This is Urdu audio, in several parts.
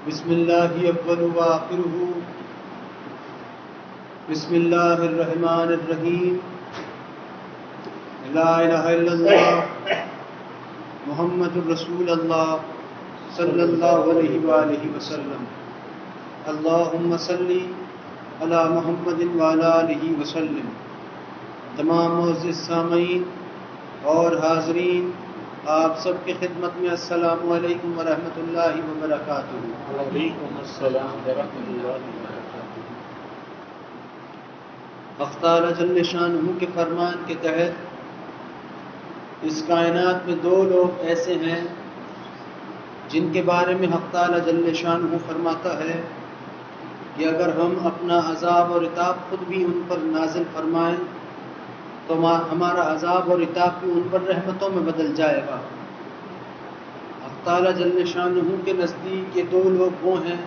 بسم اللہ اول و آخرہ بسم اللہ الرحمن الرحیم لا الہ الا اللہ محمد الرسول اللہ صلی اللہ علیہ وآلہ وسلم اللہم صلی علی محمد وعلی آلہ وسلم۔ تمام معزز سامعین اور حاضرین، آپ سب کی خدمت میں السلام علیکم ورحمۃ اللہ وبرکاتہ۔ وعلیکم السلام ورحمۃ اللہ وبرکاتہ۔ حق تعالی جل شانہ کے فرمان کے تحت اس کائنات میں دو لوگ ایسے ہیں جن کے بارے میں حق تعالی جل شانہ فرماتا ہے کہ اگر ہم اپنا عذاب اور عتاب خود بھی ان پر نازل فرمائیں تو ہمارا عذاب اور عتاب بھی ان پر رحمتوں میں بدل جائے گا۔ حق تعالی جل شانہ کے نزدیک یہ دو لوگ وہ ہیں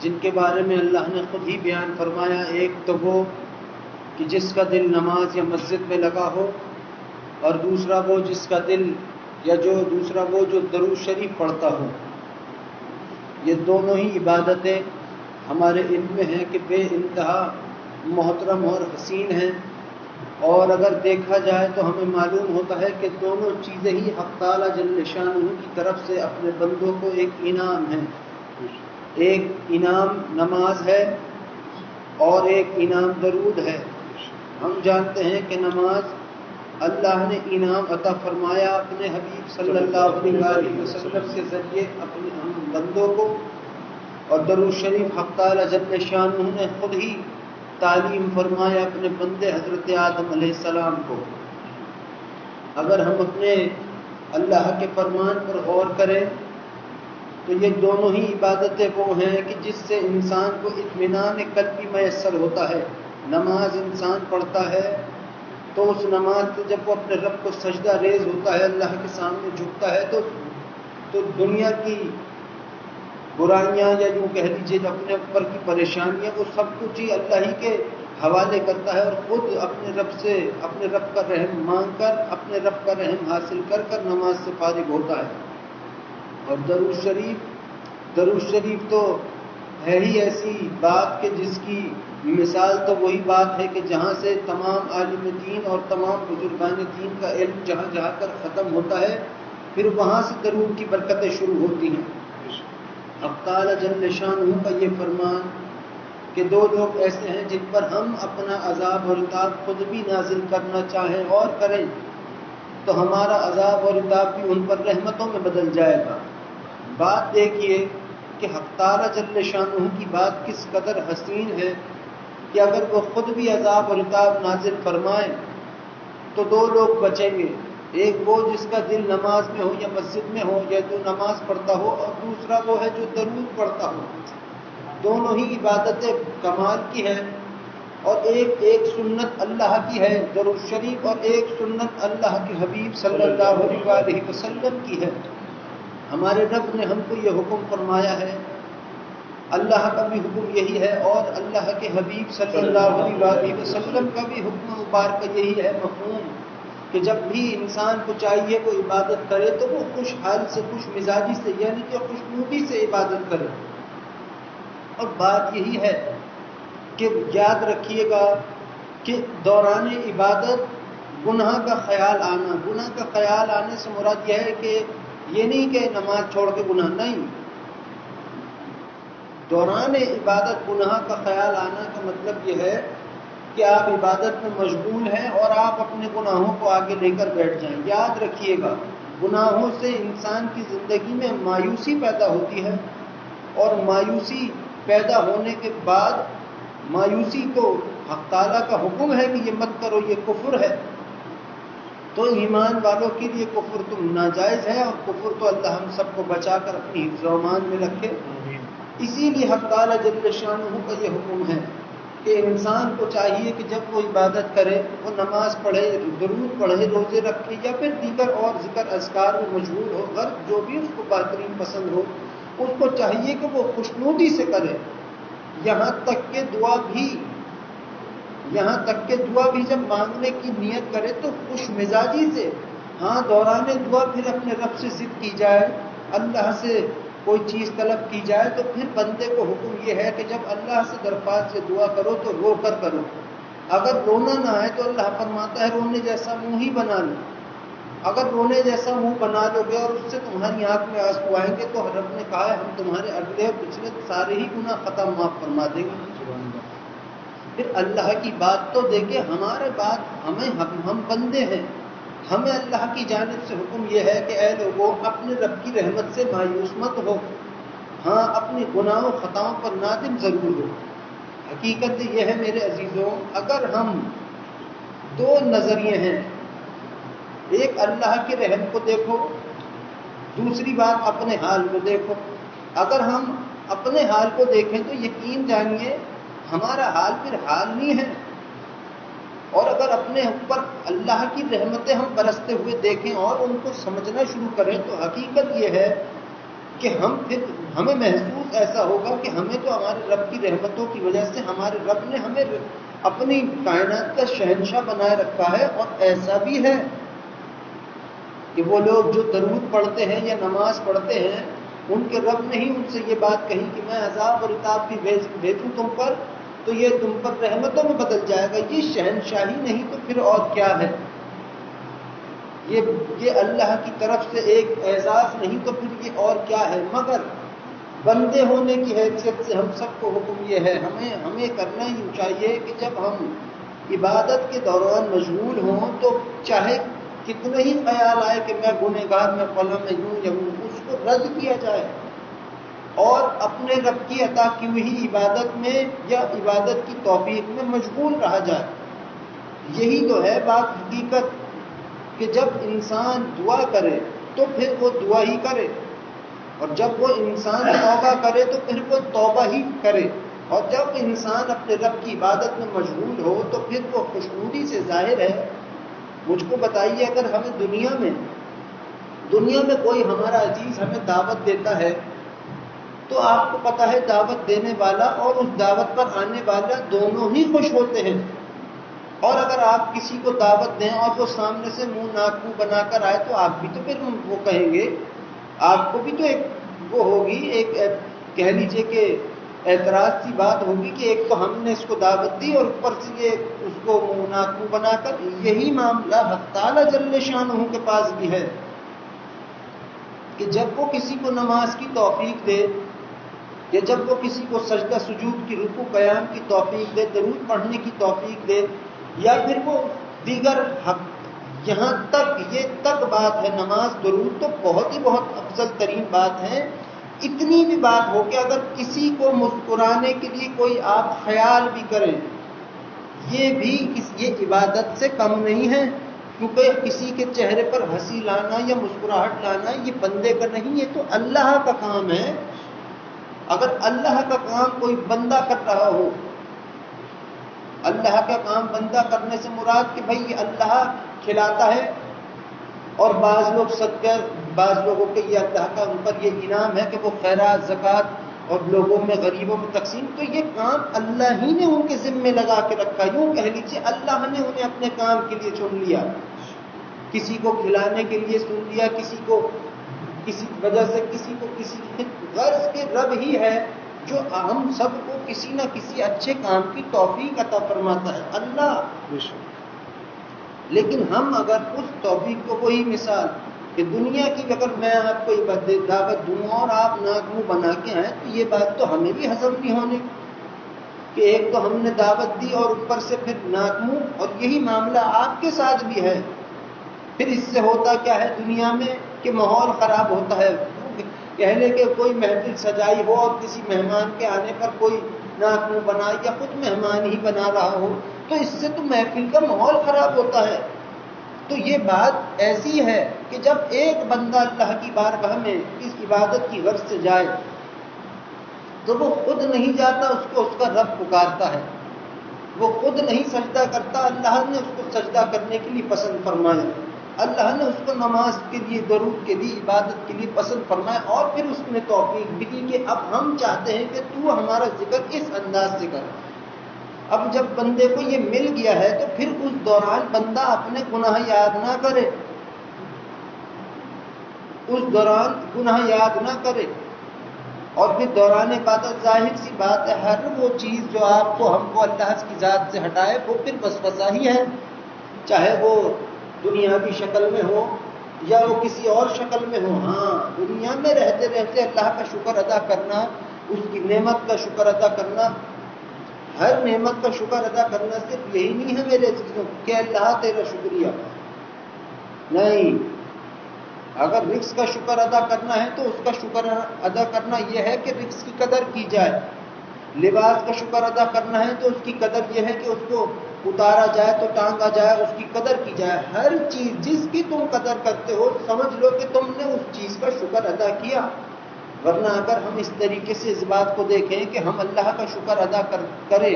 جن کے بارے میں اللہ نے خود ہی بیان فرمایا، ایک تو وہ کہ جس کا دل نماز یا مسجد میں لگا ہو، اور دوسرا وہ جس کا دل وہ جو درود شریف پڑھتا ہو۔ یہ دونوں ہی عبادتیں ہمارے علم میں ہیں کہ بے انتہا محترم اور حسین ہیں، اور اگر دیکھا جائے تو ہمیں معلوم ہوتا ہے کہ دونوں چیزیں ہی حق تعالی جل شانہ کی طرف سے اپنے بندوں کو ایک انعام ہے۔ ایک انعام نماز ہے اور ایک انعام درود ہے۔ ہم جانتے ہیں کہ نماز اللہ نے انعام عطا فرمایا اپنے حبیب صلی اللہ علیہ وسلم کے ذریعے اپنے ہم بندوں کو، اور درود شریف حق تعالی جل شانہ نے خود ہی تعلیم فرمایا اپنے بندے حضرت آدم علیہ السلام کو۔ اگر ہم اپنے اللہ کے فرمان پر غور کریں تو یہ دونوں ہی عبادتیں وہ ہیں کہ جس سے انسان کو اطمینان قلبی میسر ہوتا ہے۔ نماز انسان پڑھتا ہے تو اس نماز سے جب وہ اپنے رب کو سجدہ ریز ہوتا ہے، اللہ کے سامنے جھکتا ہے تو دنیا کی برائیاں یا یوں کہہ لیجیے اپنے اوپر کی پریشانیاں وہ سب کچھ ہی اللہ ہی کے حوالے کرتا ہے، اور خود اپنے رب کا رحم مانگ کر، اپنے رب کا رحم حاصل کر کر نماز سے فارغ ہوتا ہے۔ اور درود شریف تو ہے ہی ایسی بات کہ جس کی مثال تو وہی بات ہے کہ جہاں سے تمام عالم دین اور تمام بزرگان دین کا علم جہاں کر ختم ہوتا ہے، پھر وہاں سے درود کی برکتیں شروع ہوتی ہیں۔ حق تعالی جل شانہ کا یہ فرمان کہ دو لوگ ایسے ہیں جن پر ہم اپنا عذاب اور عتاب خود بھی نازل کرنا چاہیں اور کریں تو ہمارا عذاب اور عتاب بھی ان پر رحمتوں میں بدل جائے گا۔ بات دیکھیے کہ حق تعالی جل شانہ کی بات کس قدر حسین ہے کہ اگر وہ خود بھی عذاب اور عتاب نازل فرمائیں تو دو لوگ بچیں گے، ایک وہ جس کا دل نماز میں ہو یا مسجد میں ہو یا جو نماز پڑھتا ہو، اور دوسرا وہ ہے جو درود پڑھتا ہو۔ دونوں ہی عبادتیں کمال کی ہیں، اور ایک سنت اللہ کی ہے درود شریف، اور ایک سنت اللہ کے حبیب صلی اللہ علیہ وسلم کی ہے۔ ہمارے رب نے ہم کو یہ حکم فرمایا ہے، اللہ کا بھی حکم یہی ہے، اور اللہ کے حبیب صلی اللہ علیہ وسلم کا بھی حکم مبارک یہی ہے، مفہوم کہ جب بھی انسان کو چاہیے وہ عبادت کرے تو وہ خوش حال سے، خوش مزاجی سے، یعنی کہ خوشنودی سے عبادت کرے۔ اور بات یہی ہے کہ یاد رکھیے گا کہ دوران عبادت گناہ کا خیال آنے سے مراد یہ ہے کہ یہ نہیں کہ نماز چھوڑ کے گناہ نہیں، دوران عبادت گناہ کا خیال آنا کا مطلب یہ ہے کہ آپ عبادت میں مشغول ہیں اور آپ اپنے گناہوں کو آگے لے کر بیٹھ جائیں۔ یاد رکھیے گا گناہوں سے انسان کی زندگی میں مایوسی پیدا ہوتی ہے، اور مایوسی پیدا ہونے کے بعد مایوسی کو حق تعالیٰ کا حکم ہے کہ یہ مت کرو، یہ کفر ہے، تو ایمان والوں کے لیے کفر تو ناجائز ہے، اور کفر تو اللہ ہم سب کو بچا کر اپنی حفظ و امان میں رکھے۔ اسی لیے حق تعالی جل شانہ کا یہ حکم ہے کہ انسان کو چاہیے کہ جب وہ عبادت کرے، وہ نماز پڑھے، درود پڑھے، روزے رکھے، یا پھر دیگر اور ذکر اذکار میں مشغول ہو، غرض جو بھی اس کو بہترین پسند ہو، اس کو چاہیے کہ وہ خوشنودی سے کرے، یہاں تک کہ دعا بھی جب مانگنے کی نیت کرے تو خوش مزاجی سے، ہاں دوران دعا پھر اپنے رب سے ضد کی جائے، اللہ سے کوئی چیز طلب کی جائے تو پھر بندے کو حکم یہ ہے کہ جب اللہ سے درخواست سے دعا کرو تو رو کر کرو. اگر رونا نہ آئے تو اللہ فرماتا ہے رونے جیسا منہ ہی بنا لو. اگر رونے جیسا منہ بنا لو گے اور اس سے تمہاری آنکھ میں آنسو آئیں گے تو رب نے کہا ہے ہم تمہارے اگلے اور پچھلے سارے ہی گناہ ختم معاف فرما دیں گے. پھر اللہ کی بات تو دیکھیں، ہمارے بات ہم بندے ہیں، ہمیں اللہ کی جانب سے حکم یہ ہے کہ اے لوگوں اپنے رب کی رحمت سے مایوس مت ہو، ہاں اپنی گناہوں خطاؤں پر نادم ضرور ہو. حقیقت یہ ہے میرے عزیزوں، اگر ہم دو نظریے ہیں، ایک اللہ کے رحم کو دیکھو، دوسری بات اپنے حال کو دیکھو. اگر ہم اپنے حال کو دیکھیں تو یقین جانیے ہمارا حال پھر حال نہیں ہے، اور اگر اپنے اوپر اللہ کی رحمتیں ہم برستے ہوئے دیکھیں اور ان کو سمجھنا شروع کریں تو حقیقت یہ ہے کہ ہمیں محسوس ایسا ہوگا کہ ہمیں تو ہمارے رب کی رحمتوں کی وجہ سے ہمارے رب نے ہمیں اپنی کائنات کا شہنشاہ بنائے رکھا ہے. اور ایسا بھی ہے کہ وہ لوگ جو درود پڑھتے ہیں یا نماز پڑھتے ہیں ان کے رب نے ہی ان سے یہ بات کہی کہ میں عذاب اور عتاب بھی بھیجوں تم پر تو یہ تم پر رحمتوں میں بدل جائے گا. یہ شہنشاہی نہیں تو پھر اور کیا ہے؟ یہ اللہ کی طرف سے ایک اعزاز نہیں تو پھر یہ اور کیا ہے؟ مگر بندے ہونے کی حیثیت سے ہم سب کو حکم یہ ہے، ہمیں کرنا ہی چاہیے کہ جب ہم عبادت کے دوران مشغول ہوں تو چاہے کتنے ہی خیال آئے کہ میں گنہگار، میں فلاں، میں یوں یا وہ، اس کو رد کیا جائے اور اپنے رب کی عطا کی ہوئی عبادت میں یا عبادت کی توفیق میں مشغول رہا جائے. یہی تو ہے بات حقیقت کہ جب انسان دعا کرے تو پھر وہ دعا ہی کرے، اور جب وہ انسان توبہ کرے تو پھر وہ توبہ ہی کرے، اور جب انسان اپنے رب کی عبادت میں مشغول ہو تو پھر وہ خوشنودی سے ظاہر ہے. مجھ کو بتائیے اگر ہمیں دنیا میں کوئی ہمارا عزیز ہمیں دعوت دیتا ہے تو آپ کو پتہ ہے دعوت دینے والا اور اس دعوت پر آنے والا دونوں ہی خوش ہوتے ہیں. اور اگر آپ کسی کو دعوت دیں اور وہ سامنے سے منہ ناک منہ بنا کر آئے تو آپ بھی تو پھر وہ کہیں گے، آپ کو بھی تو ایک وہ ہوگی، ایک کہہ لیجئے کہ اعتراض سی بات ہوگی کہ ایک تو ہم نے اس کو دعوت دی اور اوپر سے یہ اس کو منہ ناک منہ بنا کر. یہی معاملہ حق تعالی جل شانہ کے پاس بھی ہے کہ جب وہ کسی کو نماز کی توفیق دے یا جب وہ کسی کو سجدہ سجود کی رکوع قیام کی توفیق دے، درود پڑھنے کی توفیق دے، یا پھر وہ دیگر حق، یہاں تک یہ تک بات ہے، نماز درود تو بہت ہی بہت افضل ترین بات ہے. اتنی بھی بات ہو کہ اگر کسی کو مسکرانے کے لیے کوئی آپ خیال بھی کریں یہ عبادت سے کم نہیں ہے، کیونکہ کسی کے چہرے پر ہنسی لانا یا مسکراہٹ لانا یہ بندے کا نہیں، یہ تو اللہ کا کام ہے. اگر اللہ کا کام کوئی بندہ کر رہا ہو، اللہ کا کام بندہ کرنے سے مراد کہ بھئی اللہ کھلاتا ہے اور بعض لوگ صدقہ، بعض لوگوں کے یہ اللہ کا ان پر یہ انعام ہے کہ وہ خیرات، زکوٰۃ اور لوگوں میں غریبوں میں تقسیم، تو یہ کام اللہ ہی نے ان کے ذمے لگا کے رکھا. یوں کہہ لیجیے اللہ نے انہیں اپنے کام کے لیے چن لیا، کسی کو کھلانے کے لیے چن لیا، کسی کو کسی وجہ سے، کسی کو کسی غرض کے رب ہی ہے جو ہم سب کو کسی نہ کسی اچھے کام کی توفیق عطا فرماتا ہے اللہ. لیکن ہم اگر اس توفیق کو وہی مثال کہ دنیا کی اگر میں آپ کو دعوت دوں اور آپ ناک منہ بنا کے آئیں تو یہ بات تو ہمیں بھی ہضم نہیں ہونے کہ ایک تو ہم نے دعوت دی اور اوپر سے پھر ناک منہ. اور یہی معاملہ آپ کے ساتھ بھی ہے. پھر اس سے ہوتا کیا ہے دنیا میں کہ ماحول خراب ہوتا ہے. کہہ لے کہ کوئی محفل سجائی ہو اور کسی مہمان کے آنے پر کوئی ناک منہ بنائے یا خود مہمان ہی بنا رہا ہو تو اس سے تو محفل کا ماحول خراب ہوتا ہے. تو یہ بات ایسی ہے کہ جب ایک بندہ اللہ کی بارگاہ میں اس عبادت کی غرض سے جائے تو وہ خود نہیں جاتا، اس کو اس کا رب پکارتا ہے. وہ خود نہیں سجدہ کرتا، اللہ نے اس کو سجدہ کرنے کے لیے پسند فرمایا، اللہ نے اس کو نماز کے لیے، درود کے لیے، عبادت کے لیے پسند فرمایا، اور پھر اس نے توفیق بھی دی کہ اب ہم چاہتے ہیں کہ تو ہمارا ذکر اس انداز سے کر. اب جب بندے کو یہ مل گیا ہے تو پھر اس دوران بندہ اپنے گناہ یاد نہ کرے، اس دوران گناہ یاد نہ کرے. اور پھر دوران عبادت ظاہر سی بات ہے ہر وہ چیز جو آپ کو ہم کو اللہ کی ذات سے ہٹائے وہ پھر وسوسہ ہی ہے، چاہے وہ دنیاوی شکل میں ہو یا وہ کسی اور شکل میں ہو۔ ہاں، دنیا میں رہتے رہتے اللہ کا شکر ادا کرنا، اس کی نعمت کا شکر ادا کرنا، ہر نعمت کا شکر ادا کرنا صرف یہی نہیں ہے میرے عزیزوں کہ اللہ تیرا شکریہ، نہیں، اگر رزق کا شکر ادا کرنا ہے تو اس کا شکر ادا کرنا یہ ہے کہ رزق کی قدر کی جائے، لباس کا شکر ادا کرنا ہے تو اس کی قدر یہ ہے کہ اس کو اتارا جائے تو ٹانگا جائے، اس کی قدر کی جائے۔ ہر چیز جس کی تم قدر کرتے ہو سمجھ لو کہ تم نے اس چیز کا شکر ادا کیا۔ ورنہ اگر ہم اس طریقے سے اس بات کو دیکھیں کہ ہم اللہ کا شکر ادا کریں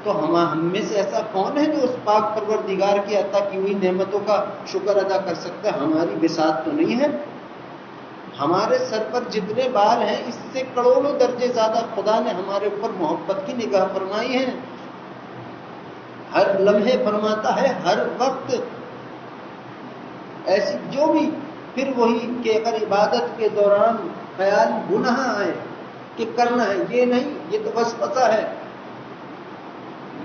تو ہم میں سے ایسا کون ہے جو اس پاک پروردگار کی عطا کی ہوئی نعمتوں کا شکر ادا کر سکتا ہے؟ ہماری بساط تو نہیں ہے۔ ہمارے سر پر جتنے بال ہیں اس سے کروڑوں درجے زیادہ خدا نے ہمارے اوپر محبت کی نگاہ فرمائی ہے، ہر لمحے فرماتا ہے، ہر وقت ایسی جو بھی۔ پھر وہی کہ اگر عبادت کے دوران خیال گناہ آئے کہ کرنا ہے، یہ نہیں، یہ تو وسوسہ ہے،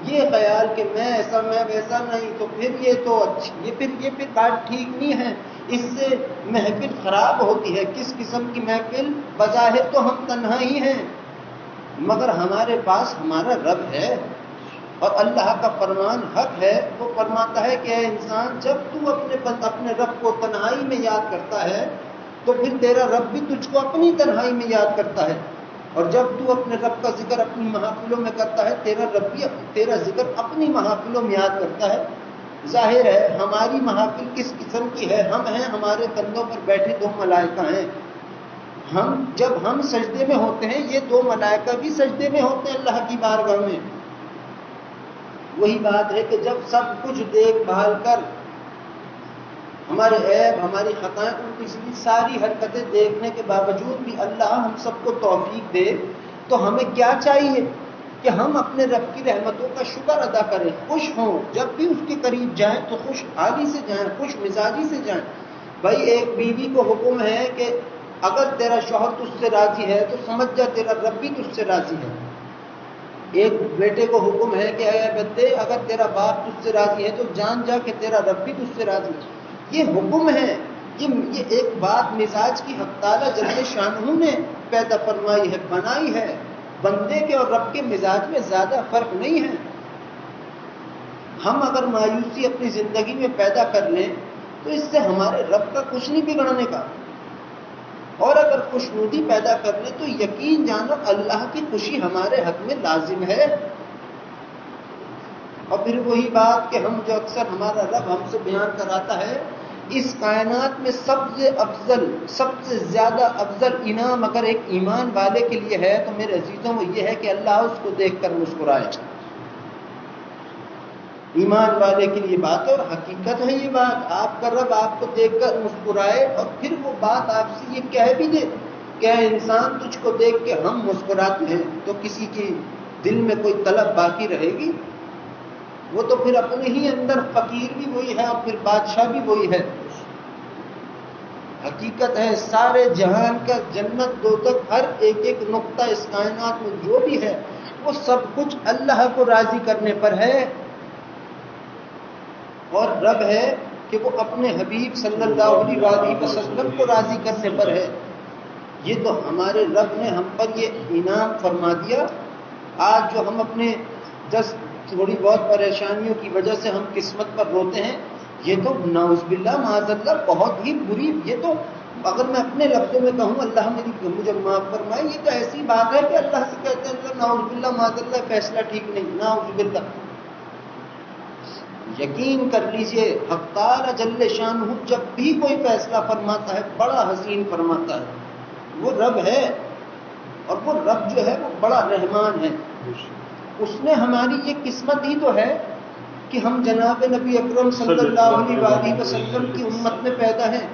یہ خیال کہ میں ایسا میں ویسا نہیں، تو پھر یہ تو یہ پھر بات ٹھیک نہیں ہے، اس سے محفل خراب ہوتی ہے۔ کس قسم کی محفل؟ بظاہر تو ہم تنہا ہی ہیں مگر ہمارے پاس ہمارا رب ہے، اور اللہ کا فرمان حق ہے۔ وہ فرماتا ہے کہ اے انسان، جب تو اپنے رب کو تنہائی میں یاد کرتا ہے تو پھر تیرا رب بھی تجھ کو اپنی تنہائی میں یاد کرتا ہے، اور جب تو اپنے رب کا ذکر اپنی محافلوں میں کرتا ہے تیرا رب بھی تیرا ذکر اپنی محافلوں میں یاد کرتا ہے۔ ظاہر ہے ہماری محافل کس قسم کی ہے؟ ہم ہیں، ہمارے کندھوں پر بیٹھے دو ملائکہ ہیں، جب ہم سجدے میں ہوتے ہیں یہ دو ملائکہ بھی سجدے میں ہوتے ہیں اللہ کی بارگاہ میں۔ وہی بات ہے کہ جب سب کچھ دیکھ بھال کر ہمارے عیب، ہماری خطائیں، ان پچھلی ساری حرکتیں دیکھنے کے باوجود بھی اللہ ہم سب کو توفیق دے تو ہمیں کیا چاہیے کہ ہم اپنے رب کی رحمتوں کا شکر ادا کریں، خوش ہوں، جب بھی اس کے قریب جائیں تو خوش حالی سے جائیں، خوش مزاجی سے جائیں۔ بھائی ایک بیوی کو حکم ہے کہ اگر تیرا شوہر تجھ سے راضی ہے تو سمجھ جا تیرا رب بھی تجھ سے راضی ہے۔ ایک بیٹے کو حکم ہے کہ اے بندے اگر تیرا باپ تجھ سے راضی ہے تو جان جا کہ تیرا رب بھی تجھ سے راضی ہے۔ یہ حکم ہے، یہ ایک بات مزاج کی حق تعالی جل شانہ نے پیدا فرمائی ہے، بنائی ہے۔ بندے کے اور رب کے مزاج میں زیادہ فرق نہیں ہے۔ ہم اگر مایوسی اپنی زندگی میں پیدا کر لیں تو اس سے ہمارے رب کا کچھ نہیں بگڑنے کا، اور اگر خوشنودی پیدا کر لیں تو یقین جانو اللہ کی خوشی ہمارے حق میں لازم ہے۔ اور پھر وہی بات کہ ہم جو اکثر ہمارا رب ہم سے بیان کراتا ہے، اس کائنات میں سب سے افضل، سب سے زیادہ افضل انعام اگر ایک ایمان والے کے لیے ہے تو میرے عزیزوں وہ یہ ہے کہ اللہ اس کو دیکھ کر مسکرائے۔ ایمان والے کے لیے بات ہے اور حقیقت ہے یہ بات، آپ کا رب آپ کو دیکھ کر مسکرائے اور پھر وہ بات آپ سے یہ کہہ بھی دے کہ اے انسان تجھ کو دیکھ کے ہم مسکراتے ہیں، تو کسی کی دل میں کوئی طلب باقی رہے گی؟ وہ تو پھر اپنے ہی اندر فقیر بھی وہی ہے اور پھر بادشاہ بھی وہی ہے۔ حقیقت ہے سارے جہان کا جنت دوزخ ہر ایک ایک نقطہ اس کائنات میں جو بھی ہے وہ سب کچھ اللہ کو راضی کرنے پر ہے، اور رب ہے کہ وہ اپنے حبیب صلی اللہ علیہ وسلم کو راضی کرنے پر ہے۔ یہ تو ہمارے رب نے ہم پر یہ انعام فرما دیا۔ آج جو ہم اپنے تھوڑی بہت پریشانیوں کی وجہ سے ہم قسمت پر روتے ہیں، یہ تو نعوذ باللہ معاذ اللہ بہت ہی بری، یہ تو اگر میں اپنے لفظوں میں کہوں اللہ مجھے معاف فرمائے، یہ تو ایسی بات ہے کہ اللہ سے کہتے ہیں اللہ نعوذ باللہ معاذ اللہ فیصلہ ٹھیک نہیں، نعوذ باللہ۔ یقین کر لیجئے حق تعالی جل شانہ جب بھی کوئی فیصلہ فرماتا ہے بڑا حسین فرماتا ہے، وہ رب ہے، اور وہ رب جو ہے وہ بڑا رحمان ہے۔ اس نے ہماری یہ قسمت ہی تو ہے کہ ہم جناب نبی اکرم صلی اللہ علیہ وسلم کی امت میں پیدا ہیں۔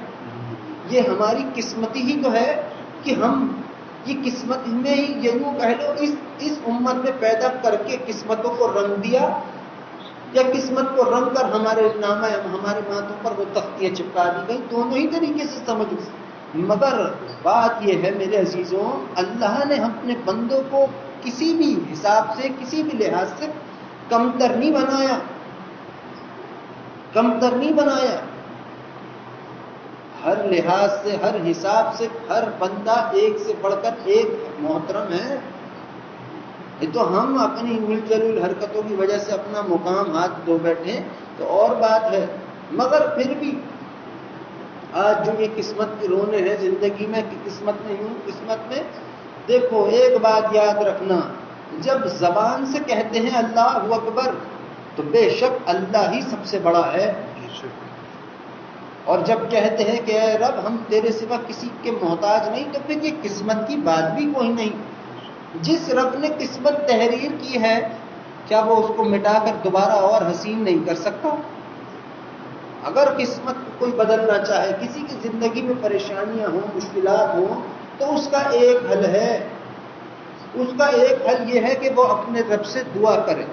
یہ ہماری قسمت ہی تو ہے کہ ہم یہ قسمت میں ہی یہ یوں کہہ لو اس امت میں پیدا کر کے قسمتوں کو رنگ دیا، یا قسمت کو رنگ کر ہمارے نامہ ہمارے ماتھوں پر وہ تختیاں چپکا دی گئی، دونوں ہی طریقے سے سمجھ۔ مگر بات یہ ہے میرے عزیزوں، اللہ نے اپنے بندوں کو کسی بھی حساب سے، کسی بھی لحاظ سے کمتر نہیں بنایا، کمتر نہیں بنایا۔ ہر لحاظ سے، ہر حساب سے ہر بندہ ایک سے بڑھ کر ایک محترم ہے۔ یہ تو ہم اپنی مل جل حرکتوں کی وجہ سے اپنا مقام ہاتھ دھو بیٹھے تو اور بات ہے، مگر پھر بھی آج جو یہ قسمت کی رونے ہیں زندگی میں کہ قسمت میں ہوں، قسمت میں دیکھو ایک بات یاد رکھنا، جب زبان سے کہتے ہیں اللہ اکبر تو بے شک اللہ ہی سب سے بڑا ہے، اور جب کہتے ہیں کہ اے رب ہم تیرے سوا کسی کے محتاج نہیں، تو پھر یہ قسمت کی بات بھی کوئی نہیں۔ جس رب نے قسمت تحریر کی ہے کیا وہ اس کو مٹا کر دوبارہ اور حسین نہیں کر سکتا؟ اگر قسمت کو کوئی بدلنا چاہے، کسی کی زندگی میں پریشانیاں ہوں، مشکلات ہوں، تو اس کا ایک حل ہے، اس کا ایک حل یہ ہے کہ وہ اپنے رب سے دعا کرے،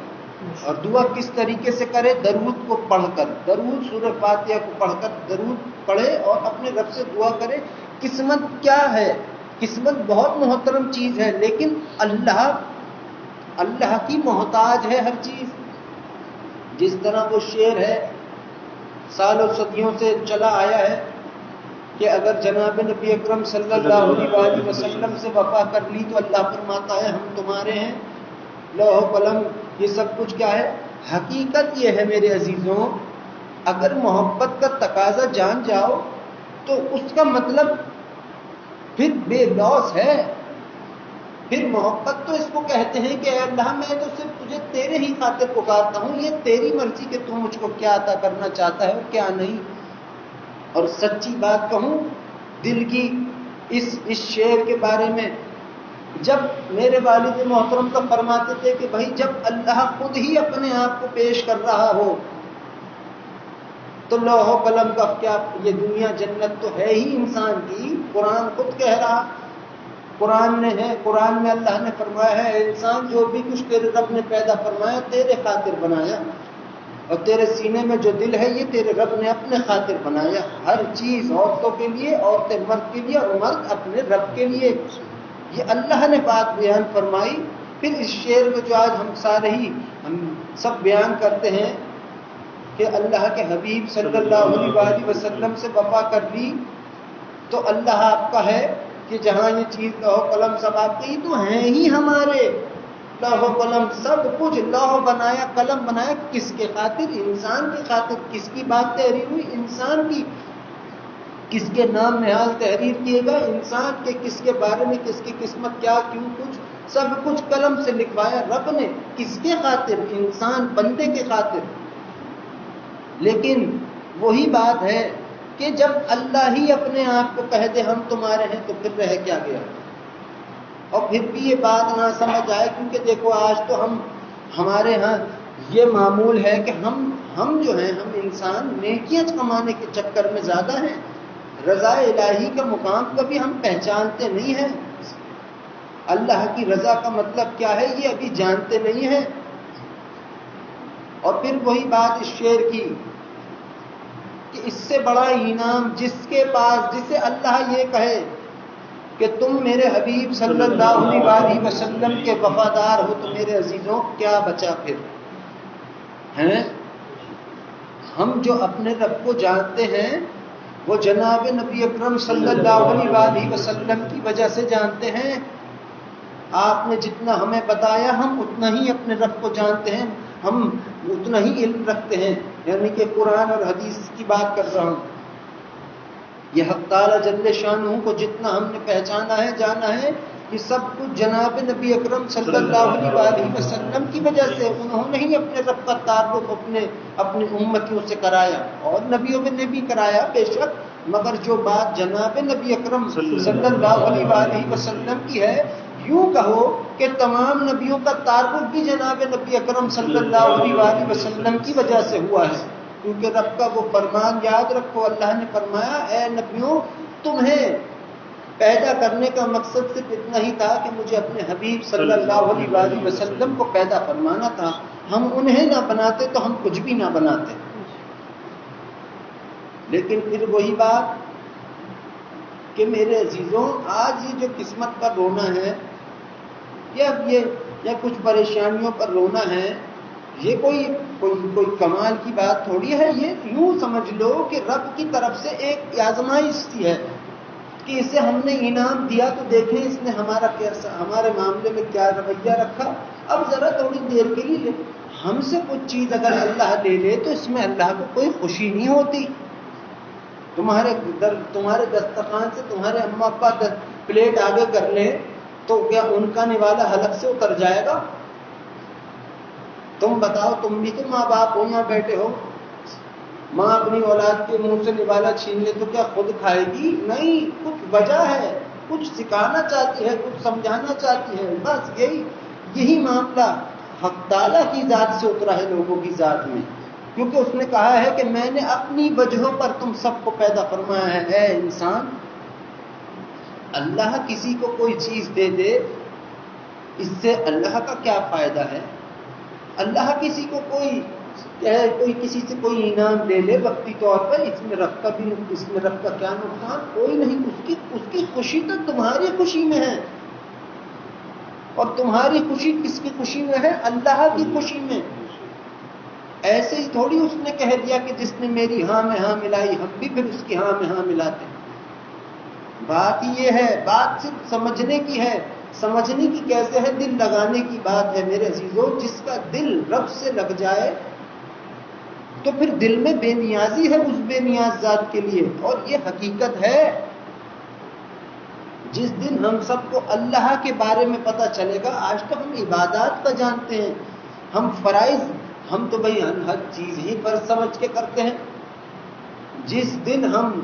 اور دعا کس طریقے سے کرے؟ درود کو پڑھ کر، درود سورہ فاتحہ کو پڑھ کر درود پڑھے اور اپنے رب سے دعا کرے۔ قسمت کیا ہے؟ قسمت بہت محترم چیز ہے، لیکن اللہ کی محتاج ہے ہر چیز۔ جس طرح وہ شعر ہے سالوں صدیوں سے چلا آیا ہے کہ اگر جناب نبی اکرم صلی اللہ علیہ وسلم سے وفا کر لی تو اللہ فرماتا ہے ہم تمہارے ہیں، لوح و قلم یہ سب کچھ کیا ہے؟ حقیقت یہ ہے میرے عزیزوں، اگر محبت کا تقاضا جان جاؤ تو اس کا مطلب پھر بے لوث ہے۔ پھر محبت تو اس کو کہتے ہیں کہ اے اللہ میں تو صرف تجھے تیرے ہی خاطر پکارتا ہوں، یہ تیری مرضی کہ تو مجھ کو کیا عطا کرنا چاہتا ہے اور کیا نہیں۔ اور سچی بات کہوں دل کی اس شعر کے بارے میں، جب میرے والد محترم کا فرماتے تھے کہ بھائی جب اللہ خود ہی اپنے آپ کو پیش کر رہا ہو تو لوح و قلم کا کیا، یہ دنیا جنت تو ہے ہی انسان کی۔ قرآن خود کہہ رہا، قرآن میں اللہ نے فرمایا ہے اے انسان جو بھی کچھ تیرے رب نے پیدا فرمایا تیرے خاطر بنایا، اور تیرے سینے میں جو دل ہے یہ تیرے رب نے اپنے خاطر بنایا۔ ہر چیز عورتوں کے لیے، عورتیں مرد کے لیے، اور مرد اپنے رب کے لیے، یہ اللہ نے بات بیان فرمائی۔ پھر اس شعر کو جو آج ہم سب بیان کرتے ہیں کہ اللہ کے حبیب صلی اللہ علیہ وسلم سے وفا کر لی تو اللہ آپ کا ہے کہ جہاں یہ چیز لوح و قلم سب آپ کے، یہ تو ہیں ہی ہمارے۔ لوح و قلم سب کچھ، لوح بنایا قلم بنایا کس کے خاطر؟ انسان کی خاطر۔ کس کی بات تحریر ہوئی؟ انسان کی۔ کس کے نام نہال تحریر کیے گا؟ انسان کے۔ کس کے بارے میں، کس کی قسمت کیا کیوں کچھ، سب کچھ قلم سے لکھوایا رب نے۔ کس کے خاطر؟ انسان بندے کے خاطر۔ لیکن وہی بات ہے کہ جب اللہ ہی اپنے آپ کو کہہ دے ہم تمہارے ہیں تو پھر رہ کیا گیا؟ اور پھر بھی یہ بات نہ سمجھ آئے، کیونکہ دیکھو آج تو ہمارے ہاں یہ معمول ہے کہ ہم جو ہیں، ہم انسان نیکیاں کمانے کے چکر میں زیادہ ہیں، رضا الہی کا مقام کبھی ہم پہچانتے نہیں ہیں۔ اللہ کی رضا کا مطلب کیا ہے یہ ابھی جانتے نہیں ہیں۔ اور پھر وہی بات اس شعر کی کہ اس سے بڑا انعام جس کے پاس، جسے اللہ یہ کہے کہ تم میرے حبیب صلی اللہ علیہ وسلم کے وفادار ہو، تو میرے عزیزوں کیا بچا پھر ہیں؟ ہم جو اپنے رب کو جانتے ہیں وہ جناب نبی اکرم صلی اللہ علیہ وسلم کی وجہ سے جانتے ہیں۔ آپ نے جتنا ہمیں بتایا ہم اتنا ہی اپنے رب کو جانتے ہیں، ہم اتنا ہی علم رکھتے ہیں، یعنی کہ قرآن اور حدیث کی بات کر رہا ہوں۔ یہ حق تعالی جل شانہ کو جتنا ہم نے پہچانا ہے، جانا ہے، یہ سب کچھ جناب نبی اکرم صلی اللہ علیہ وسلم کی وجہ سے۔ انہوں نے ہی اپنے رب کا تعارف اپنی امتیوں سے کرایا، اور نبیوں نے بھی کرایا بے شک، مگر جو بات جناب نبی اکرم صلی اللہ علیہ وسلم کی ہے، یوں کہو کہ تمام نبیوں کا تعارف بھی جناب نبی اکرم صلی اللہ علیہ وسلم کی وجہ سے ہوا ہے۔ کیونکہ رب کا وہ فرمان یاد رکھو، اللہ نے فرمایا اے نبیوں تمہیں پیدا کرنے کا مقصد صرف اتنا ہی تھا کہ مجھے اپنے حبیب صلی اللہ علیہ وسلم کو پیدا فرمانا تھا، ہم انہیں نہ بناتے تو ہم کچھ بھی نہ بناتے۔ لیکن پھر وہی بات کہ میرے عزیزوں آج یہ جو قسمت پر رونا ہے یا کچھ پریشانیوں پر رونا ہے، یہ کوئی کمال کی بات تھوڑی ہے. یہ یوں سمجھ لو کہ رب کی طرف سے ایک آزمائش سی ہے کہ اسے ہم نے انعام دیا تو دیکھیں اس نے ہمارے معاملے میں کیا رویہ رکھا. اب ذرا تھوڑی دیر کے لیے ہم سے کچھ چیز اگر اللہ لے لے تو اس میں اللہ کو کوئی خوشی نہیں ہوتی. تمہارے دسترخوان سے تمہارے اما ابا پلیٹ آگے کر لیں تو کیا ان کا نوالا حلق سے اتر جائے گا؟ تم بتاؤ، تم بھی تو ماں باپ ہو، یہاں بیٹھے ہو. ماں اپنی اولاد کے منہ سے نوالا چھین لے تو کیا خود کھائے گی؟ نہیں، کچھ وجہ ہے، کچھ سکھانا چاہتی ہے، کچھ سمجھانا چاہتی ہے. بس یہی معاملہ حق تعالیٰ کی ذات سے اترا ہے لوگوں کی ذات میں، کیونکہ اس نے کہا ہے کہ میں نے اپنی وجہوں پر تم سب کو پیدا فرمایا ہے. اے انسان، اللہ کسی کو کوئی چیز دے دے، اس سے اللہ کا کیا فائدہ ہے؟ اللہ کسی کو کوئی کسی سے کوئی انعام لے لے وقتی طور پر، اس میں رب کا کیا نقصان؟ کوئی نہیں. اس کی خوشی تو تمہاری خوشی میں ہے، اور تمہاری خوشی کس کی خوشی میں ہے؟ اللہ کی خوشی میں. ایسے ہی تھوڑی اس نے کہہ دیا کہ جس نے میری ہاں میں ہاں ملائی ہم بھی پھر اس کی ہاں میں ہاں ملاتے ہیں. بات یہ ہے، بات صرف سمجھنے کی ہے. سمجھنے کی کیسے ہے؟ دل لگانے کی بات ہے میرے عزیزوں. جس کا دل رب سے لگ جائے تو پھر دل میں بے نیازی ہے اس بے نیاز ذات کے لیے. اور یہ حقیقت ہے. جس دن ہم سب کو اللہ کے بارے میں پتہ چلے گا، آج تو ہم عبادات کا جانتے ہیں، ہم فرائض، ہم تو بھئی ہر چیز ہی فرض سمجھ کے کرتے ہیں. جس دن ہم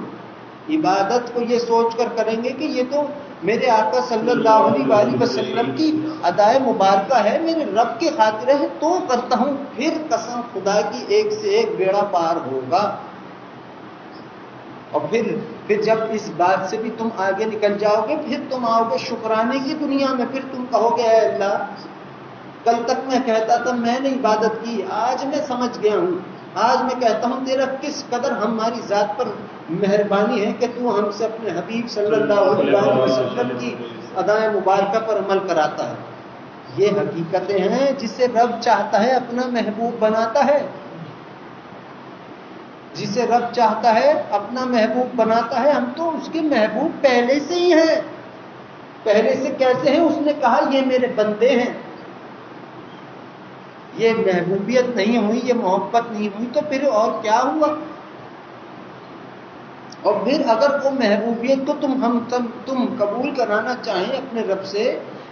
عبادت کو یہ سوچ کر کریں گے کہ یہ تو میرے آقا صلی اللہ علیہ وسلم کی ادائے مبارکہ ہے، میرے رب کی خاطر ہے تو کرتا ہوں، پھر قسم خدا کی ایک سے ایک بیڑا پار ہوگا. اور پھر جب اس بات سے بھی تم آگے نکل جاؤ گے، پھر تم آؤ گے شکرانے کی دنیا میں. پھر تم کہو گے اے اللہ، کل تک میں کہتا تھا میں نے عبادت کی، آج میں سمجھ گیا ہوں. آج میں کہتا ہوں تیرا کس قدر ہماری ذات پر مہربانی ہے کہ تو ہم سے اپنے حبیب صلی اللہ علیہ وسلم کی ادائے مبارکہ پر عمل کراتا ہے. یہ حقیقتیں ہیں جسے رب چاہتا ہے اپنا محبوب بناتا ہے. جسے رب چاہتا ہے اپنا محبوب بناتا ہے. ہم تو اس کے محبوب پہلے سے ہی ہیں. پہلے سے کیسے ہیں؟ اس نے کہا یہ میرے بندے ہیں. یہ محبوبیت نہیں ہوئی، یہ محبت نہیں ہوئی تو پھر اور کیا ہوا؟ اور پھر اگر وہ محبوبیت کو تم قبول کرانا چاہیں اپنے رب سے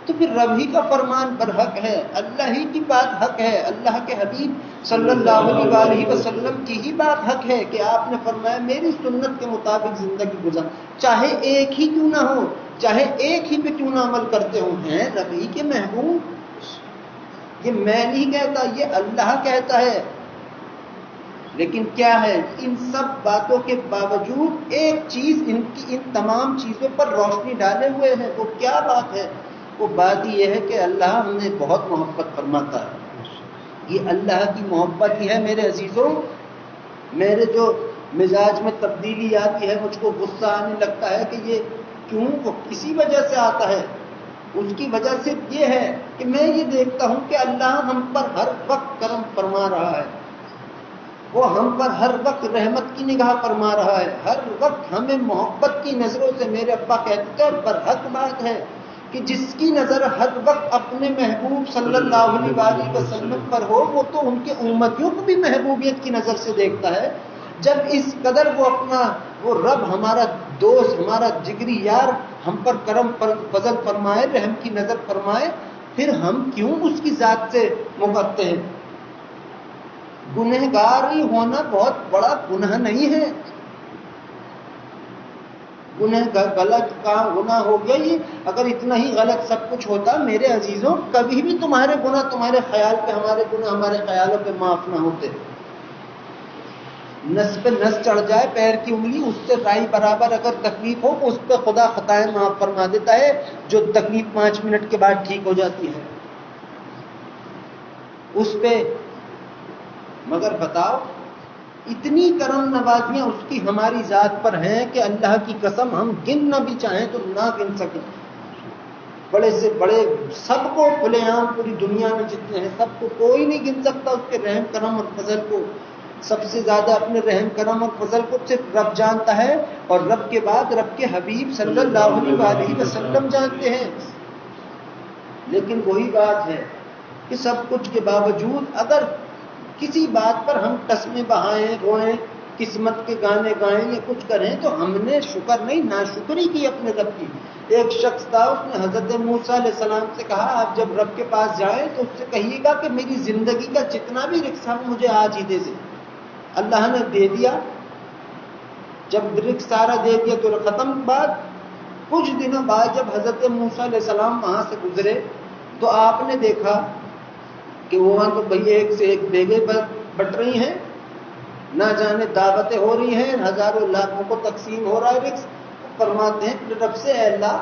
تو پھر رب ہی کا فرمان برحق ہے، اللہ ہی کی بات حق ہے، اللہ کے حبیب صلی اللہ علیہ وسلم کی ہی بات حق ہے کہ آپ نے فرمایا میری سنت کے مطابق زندگی گزار، چاہے ایک ہی کیوں نہ ہو، چاہے ایک ہی پہ کیوں نہ عمل کرتے ہو. ہیں رب ہی کے محبوب. یہ میں نہیں کہتا، یہ اللہ کہتا ہے. لیکن کیا ہے، ان سب باتوں کے باوجود ایک چیز ان تمام چیزوں پر روشنی ڈالے ہوئے ہے. وہ کیا بات ہے؟ وہ بات یہ ہے کہ اللہ ہمیں بہت محبت فرماتا ہے. یہ اللہ کی محبت ہی ہے میرے عزیزوں. میرے جو مزاج میں تبدیلی آتی ہے، مجھ کو غصہ آنے لگتا ہے کہ یہ کیوں، وہ کسی وجہ سے آتا ہے. اس کی وجہ صرف یہ ہے کہ میں یہ دیکھتا ہوں کہ اللہ ہم پر ہر وقت کرم فرما رہا ہے. وہ ہم پر ہر وقت رحمت کی نگاہ فرما رہا ہے. ہر وقت ہمیں محبت کی نظروں سے. میرے ابا کہتے ہیں برحق بات ہے کہ جس کی نظر ہر وقت اپنے محبوب صلی اللہ علیہ وسلم پر ہو، وہ تو ان کے امتیوں کو بھی محبوبیت کی نظر سے دیکھتا ہے. جب اس قدر وہ رب ہمارا دوست، ہمارا جگری یار ہم پر کرم فضل فرمائے، رحم کی نظر فرمائے، پھر ہم کیوں اس کی ذات سے مقتے ہیں؟ گنہگاری ہونا بہت بڑا گناہ نہیں ہے. غلط کام گناہ ہو گیا. یہ اگر اتنا ہی غلط سب کچھ ہوتا میرے عزیزوں، کبھی بھی تمہارے گناہ تمہارے خیال پہ، ہمارے گناہ ہمارے خیالوں پہ معاف نہ ہوتے. نس پہ نس چڑھ جائے، پیر کی انگلی اس سے رائی برابر اگر تکلیف ہو تو اس پہ خدا خطائیں معاف فرما دیتا ہے، جو تکلیف 5 منٹ کے بعد ٹھیک ہو جاتی ہے اس پہ. مگر بتاؤ اتنی کرم نوازیاں اس کی ہماری ذات پر ہیں کہ اللہ کی قسم ہم گننا بھی چاہیں تو نہ گن سکیں. بڑے سے بڑے سب کو کھلے عام پوری دنیا میں جتنے ہیں سب کو کوئی نہیں گن سکتا اس کے رحم کرم اور فضل کو. سب سے زیادہ اپنے رحم کرم اور فضل کو صرف رب جانتا ہے اور رب کے بعد رب کے حبیب صلی اللہ علیہ وسلم جانتے ہیں. لیکن وہی بات ہے کہ سب کچھ کے باوجود اگر کسی بات پر ہم قسمیں بہائیں روئیں قسمت کے گانے گائیں یا کچھ کریں تو ہم نے شکر نہیں ناشکری کی اپنے رب کی. ایک شخص تھا اس نے حضرت موسیٰ علیہ السلام سے کہا آپ جب رب کے پاس جائیں تو اس سے کہیے گا کہ میری زندگی کا جتنا بھی رزق ہے مجھے آج ہی دے دے. اللہ نے دے دیا. جب رزق سارا دے دیا تو ختم. بعد کچھ دنوں بعد جب حضرت موسیٰ علیہ السلام وہاں سے گزرے تو آپ نے دیکھا کہ وہاں تو بھئی ایک سے ایک بیگے بٹ رہی ہیں, نہ جانے دعوتیں ہو رہی ہیں, ہزاروں لاکھوں کو تقسیم ہو رہا ہے رزق. فرماتے ہیں رب سے اے اللہ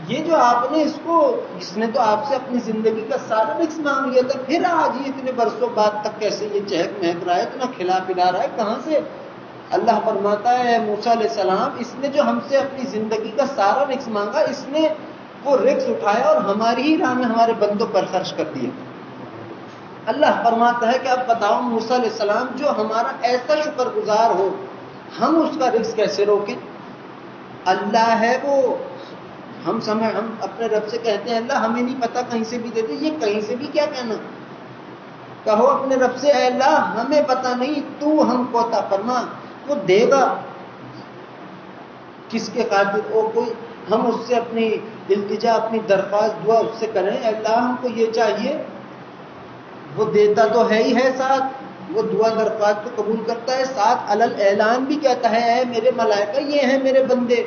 یہ جو آپ نے اس نے تو آپ سے اپنی زندگی کا سارا رزق مانگ لیا تھا, پھر آج یہ اتنے برسوں بعد تک کیسے یہ چہک مہک رہا ہے, اتنا کھلا پلا رہا ہے, کہاں سے؟ اللہ فرماتا ہے اے موسیٰ علیہ السلام اس نے جو ہم سے اپنی زندگی کا سارا رزق مانگا اس نے وہ رزق اٹھایا اور ہماری ہی راہ میں ہمارے بندوں پر خرچ کر دیا. اللہ فرماتا ہے کہ اب بتاؤ موسیٰ علیہ السلام جو ہمارا ایسا شکر گزار ہو ہم اس کا رزق کیسے روکیں؟ اللہ ہے وہ. ہم اپنے رب سے کہتے ہیں اللہ ہمیں نہیں پتا کہیں سے بھی دے دے. یہ کہیں سے بھی کیا کہنا؟ کہو اپنے رب سے اے اللہ ہمیں پتا نہیں تو ہم کو عطا فرما. وہ دے گا کس کے خاطر؟ کوئی ہم اس سے اپنی التجا اپنی درخواست دعا اس سے کریں اللہ ہم کو یہ چاہیے, وہ دیتا تو ہے ہی ہے, ساتھ وہ دعا درخواست کو قبول کرتا ہے, ساتھ علل اعلان بھی کہتا ہے اے میرے ملائکہ یہ ہیں میرے بندے.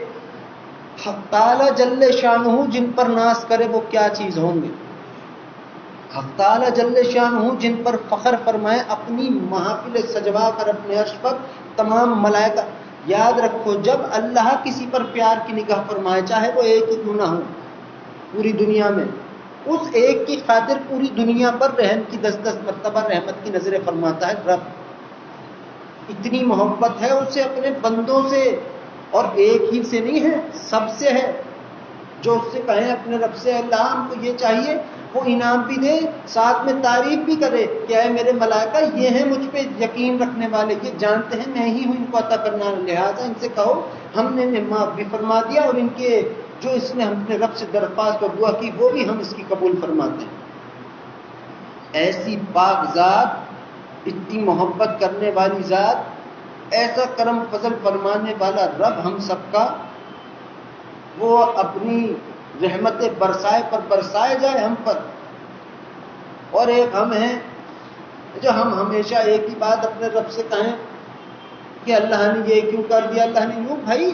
حق تعالی جل شانہ جن پر ناز کرے وہ کیا چیز ہوں گے. حق تعالی جل شانہ جن پر فخر فرمائے اپنی محافل سجوا کر اپنے عرش پر تمام ملائکہ. یاد رکھو جب اللہ کسی پر پیار کی نگاہ فرمائے چاہے وہ ایک ہی کیوں نہ ہو پوری دنیا میں, اس ایک کی خاطر پوری دنیا پر رحم کی 10 مرتبہ رحمت کی نظریں فرماتا ہے رب. اتنی محبت ہے اسے اپنے بندوں سے, اور ایک ہی سے نہیں ہے سب سے ہے. جو اس سے کہیں اپنے رب سے اللہ ہم کو یہ چاہیے وہ انعام بھی دے ساتھ میں تعریف بھی کرے کہ اے میرے ملائکہ یہ ہیں مجھ پہ یقین رکھنے والے, یہ جانتے ہیں میں ہی ہوں ان کو عطا کرنا, لہٰذا ان سے کہو ہم نے معاف بھی فرما دیا اور ان کے جو اس نے ہم نے رب سے درخواست اور دعا کی وہ بھی ہم اس کی قبول فرماتے ہیں. ایسی پاک ذات, اتنی محبت کرنے والی ذات, ایسا کرم فضل فرمانے والا رب ہم سب کا, وہ اپنی رحمت برسائے پر برسائے جائے ہم پر. اور ایک ہم ہیں جو ہم ہمیشہ ایک ہی بات اپنے رب سے کہیں کہ اللہ نے یہ کیوں کر دیا, اللہ نے یوں. بھائی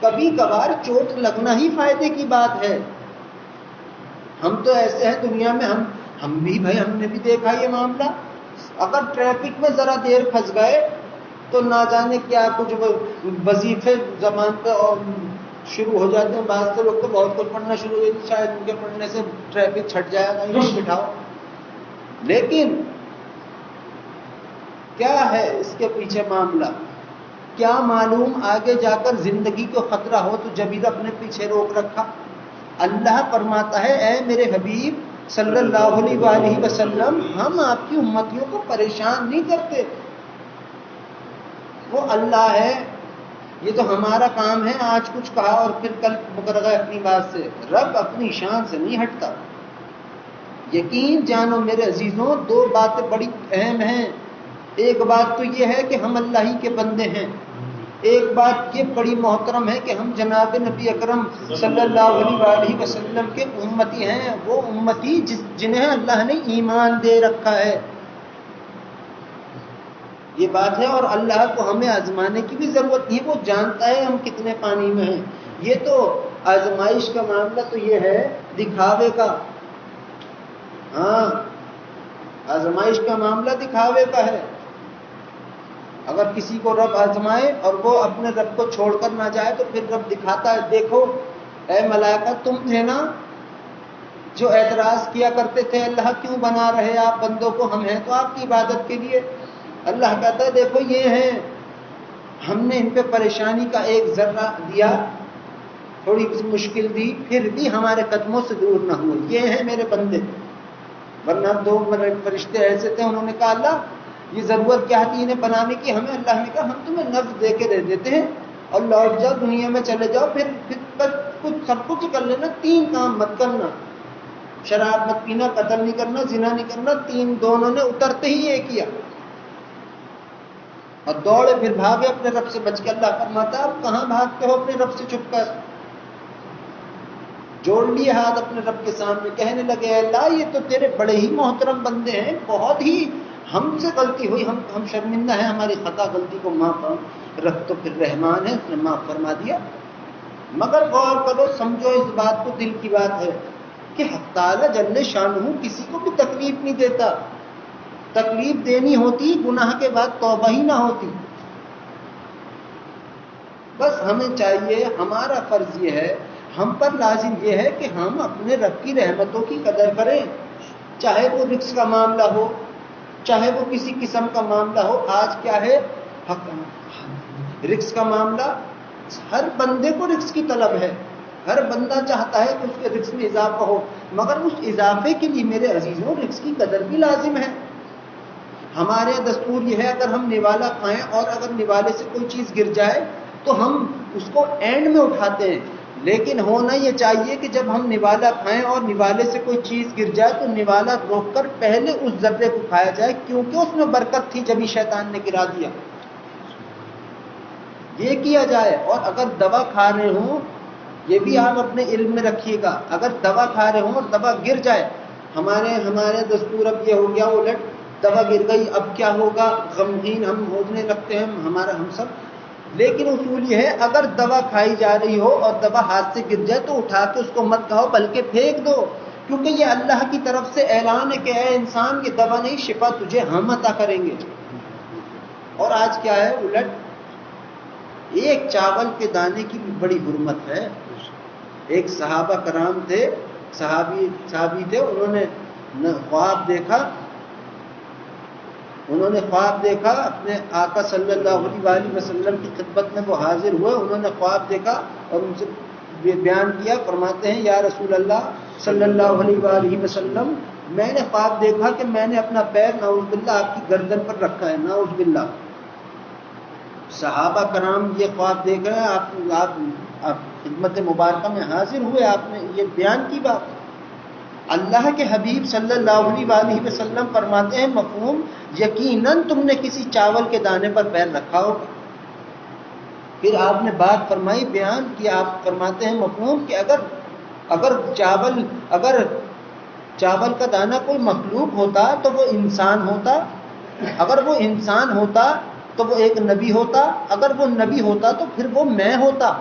کبھی کبھار چوٹ لگنا ہی فائدے کی بات ہے. ہم تو ایسے ہیں دنیا میں, ہم بھی بھائی ہم نے بھی دیکھا یہ معاملہ. اگر ٹریفک میں ذرا دیر پھنس گئے تو نہ جانے کیا کچھ وظیفے زبان پہ اور شروع ہو جاتے ہیں. بعض سے لوگ تو بہت کچھ پڑھنا شروع ہو جاتے, شاید ان کے پڑھنے سے ٹریفک چھٹ جائے گا, نہیں بٹھاؤ. لیکن کیا ہے اس کے پیچھے معاملہ؟ کیا معلوم آگے جا کر زندگی کو خطرہ ہو تو جبھی اپنے پیچھے روک رکھا. اللہ فرماتا ہے اے میرے حبیب صلی اللہ علیہ وسلم ہم آپ کی امتیوں کو پریشان نہیں کرتے. وہ اللہ ہے, یہ تو ہمارا کام ہے آج کچھ کہا اور پھر کل مکر گئے اپنی بات سے. رب اپنی شان سے نہیں ہٹتا. یقین جانو میرے عزیزوں, 2 باتیں بڑی اہم ہیں. ایک بات تو یہ ہے کہ ہم اللہ ہی کے بندے ہیں, ایک بات یہ بڑی محترم ہے کہ ہم جناب نبی اکرم صلی اللہ علیہ وسلم کے امتی ہیں. وہ امتی جنہیں اللہ نے ایمان دے رکھا ہے, یہ بات ہے. اور اللہ کو ہمیں آزمانے کی بھی ضرورت نہیں, وہ جانتا ہے ہم کتنے پانی میں ہیں. یہ تو آزمائش کا معاملہ تو یہ ہے دکھاوے کا. ہاں آزمائش کا معاملہ دکھاوے کا ہے. اگر کسی کو رب آزمائے اور وہ اپنے رب کو چھوڑ کر نہ جائے تو پھر رب دکھاتا ہے دیکھو اے ملائکہ تم تھے نا جو اعتراض کیا کرتے تھے اللہ کیوں بنا رہے آپ بندوں کو, ہم ہیں تو آپ کی عبادت کے لیے. اللہ کہتا ہے دیکھو یہ ہیں، ہم نے ان پہ پریشانی کا ایک ذرہ دیا، تھوڑی سی مشکل دی، پھر بھی ہمارے قدموں سے دور نہ ہوئے، یہ ہیں میرے بندے۔ ورنہ دو فرشتے ایسے تھے، انہوں نے کہا اللہ یہ ضرورت کیا تھی انہیں بنانے کی ہمیں؟ اللہ نے کہا ہم تمہیں نفس دے کے دے دیتے ہیں اور لوٹ جاؤ، دنیا میں چلے جاؤ، پھر بس کچھ سب کچھ کر لینا، 3 کام مت کرنا، شراب مت پینا، قتل نہیں کرنا، زنا نہیں کرنا، 3 دونوں نے اترتے ہی یہ کیا اور دوڑے پھر بھاگے اپنے رب سے بچ کے۔ اللہ فرماتا ہے اب کہاں بھاگتے ہو اپنے رب سے چھپ کر؟ جوڑ لیے ہاتھ اپنے رب کے سامنے، کہنے لگے اے اللہ یہ تو تیرے بڑے ہی محترم بندے ہیں، بہت ہی ہم سے غلطی ہوئی، ہم شرمندہ ہیں، ہماری خطا غلطی کو معاف رب تو پھر رحمان ہے، اس نے معاف فرما دیا۔ مگر غور کرو، سمجھو اس بات کو، دل کی بات ہے کہ حق تعالی جل شانہ کسی کو بھی تکلیف نہیں دیتا۔ تکلیف دینی ہوتی گناہ کے بعد توبہ ہی نہ ہوتی۔ بس ہمیں چاہیے، ہمارا فرض یہ ہے، ہم پر لازم یہ ہے کہ ہم اپنے رب کی رحمتوں کی قدر کریں، چاہے وہ رزق کا معاملہ ہو، چاہے وہ کسی قسم کا معاملہ ہو۔ آج کیا ہے رزق کا معاملہ، ہر بندے کو رزق کی طلب ہے، ہر بندہ چاہتا ہے کہ اس کے رزق میں اضافہ ہو، مگر اس اضافے کے لیے میرے عزیزوں رزق کی قدر بھی لازم ہے۔ ہمارے دستور یہ ہے اگر ہم نوالا کھائیں اور اگر نوالے سے کوئی چیز گر جائے تو ہم اس کو اینڈ میں اٹھاتے ہیں، لیکن ہونا یہ چاہیے کہ جب ہم نوالا کھائیں اور نوالے سے کوئی چیز گر جائے تو نوالا روک کر پہلے اس ذرے کو کھایا جائے، کیونکہ اس میں برکت تھی جبھی شیطان نے گرا دیا، یہ کیا جائے۔ اور اگر دوا کھا رہے ہوں، یہ بھی آپ اپنے علم میں رکھیے گا، اگر دوا کھا رہے ہوں اور دوا گر جائے، ہمارے دستور اب یہ ہو گیا الٹ، دوا گر گئی اب کیا ہوگا، غمگین ہم ہونے لگتے ہیں ہم سب۔ لیکن اصول یہ ہے اگر دوا کھائی جا رہی ہو اور دوا ہاتھ سے گر جائے تو اٹھا کے اس کو مت کھاؤ بلکہ پھینک دو، کیونکہ یہ اللہ کی طرف سے اعلان ہے کہ اے انسان یہ دوا نہیں، شفا تجھے ہم عطا کریں گے۔ اور آج کیا ہے الٹ، ایک چاول کے دانے کی بھی بڑی حرمت ہے۔ ایک صحابہ کرام تھے، صحابی تھے، انہوں نے خواب دیکھا اپنے آقا صلی اللہ علیہ وسلم کی خدمت میں وہ حاضر ہوئے، انہوں نے خواب دیکھا اور ان سے بیان کیا، فرماتے ہیں یا رسول اللہ صلی اللہ علیہ وسلم میں نے خواب دیکھا کہ میں نے اپنا پیر نعوذ باللہ آپ کی گردن پر رکھا ہے، نعوذ باللہ۔ صحابہ کرام یہ خواب دیکھ رہے ہیں، آپ خدمت مبارکہ میں حاضر ہوئے، آپ نے یہ بیان کی بات۔ اللہ کے حبیب صلی اللہ علیہ وسلم فرماتے ہیں مفہوم، یقیناً تم نے کسی چاول کے دانے پر پیر رکھا ہوگا۔ پھر آپ نے بات فرمائی، بیان کیا، آپ فرماتے ہیں مفہوم کہ اگر چاول کا دانہ کوئی مخلوق ہوتا تو وہ انسان ہوتا، اگر وہ انسان ہوتا تو وہ ایک نبی ہوتا، اگر وہ نبی ہوتا تو پھر وہ میں ہوتا۔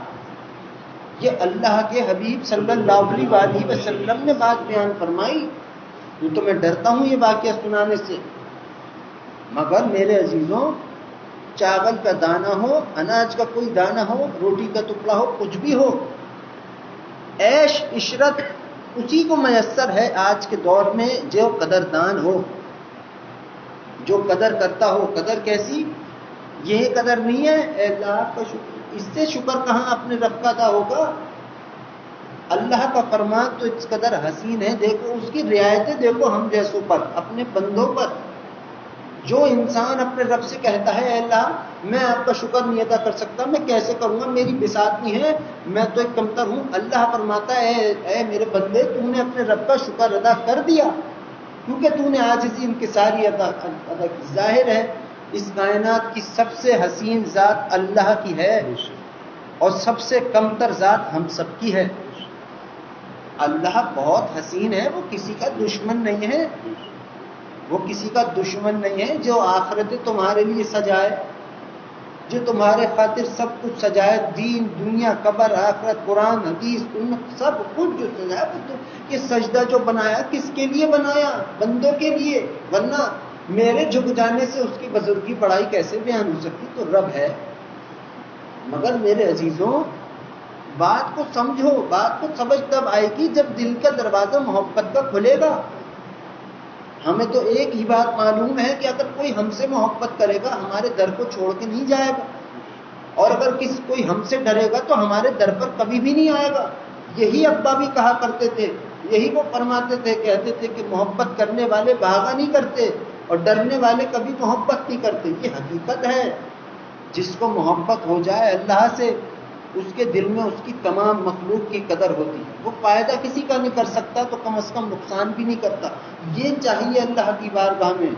یہ اللہ کے حبیب صلی اللہ علیہ وسلم نے بات بیان فرمائی۔ تو میں ڈرتا ہوں یہ واقعہ سنانے سے، مگر میرے عزیزوں چاول کا دانہ ہو، اناج کا کوئی دانہ ہو، روٹی کا ٹکڑا ہو، کچھ بھی ہو، عیش عشرت اسی کو میسر ہے آج کے دور میں جو قدردان ہو، جو قدر کرتا ہو۔ قدر کیسی؟ یہ قدر نہیں ہے اے اللہ کا شکر، اس سے شکر کہاں اپنے رب کا ادا ہوگا؟ اللہ کا فرمان تو اس قدر حسین ہے، دیکھو اس کی رعایتیں، دیکھو ہم جیسوں پر، اپنے بندوں پر۔ جو انسان اپنے رب سے کہتا ہے اے اللہ میں آپ کا شکر نہیں ادا کر سکتا، میں کیسے کروں گا، میری بساط نہیں ہے، میں تو ایک کمتر ہوں، اللہ فرماتا ہے اے میرے بندے تو نے اپنے رب کا شکر ادا کر دیا کیونکہ تو نے عاجزی انکساری ادا کی۔ ظاہر ہے اس کائنات کی سب سے حسین ذات اللہ کی ہے اور سب سے کمتر ذات ہم سب کی ہے۔ اللہ بہت حسین ہے، وہ کسی کا دشمن نہیں ہے، وہ کسی کا دشمن نہیں ہے۔ جو آخرت تمہارے لیے سجائے، جو تمہارے خاطر سب کچھ سجائے، دین دنیا قبر آخرت قرآن حدیث سنت سب کچھ جو سجایا، یہ سجدہ جو بنایا کس کے لیے بنایا؟ بندوں کے لیے، ورنہ میرے جھک جانے سے اس کی بزرگی بڑائی کیسے بیان ہو سکتی؟ تو رب ہے۔ مگر میرے عزیزوں بات کو سمجھو، بات کو سمجھ تب آئے گی جب دل کا دروازہ محبت کا کھلے گا۔ ہمیں تو ایک ہی بات معلوم ہے کہ اگر کوئی ہم سے محبت کرے گا ہمارے در کو چھوڑ کے نہیں جائے گا، اور اگر کوئی ہم سے ڈرے گا تو ہمارے در پر کبھی بھی نہیں آئے گا۔ یہی ابا بھی کہا کرتے تھے، یہی وہ فرماتے تھے، کہتے تھے کہ محبت کرنے والے بھاگا نہیں کرتے اور ڈرنے والے کبھی محبت نہیں کرتے۔ یہ حقیقت ہے، جس کو محبت ہو جائے اللہ سے، اس کے دل میں اس کی تمام مخلوق کی قدر ہوتی ہے۔ وہ فائدہ کسی کا نہیں کر سکتا تو کم از کم نقصان بھی نہیں کرتا۔ یہ چاہیے اللہ کی بارگاہ میں،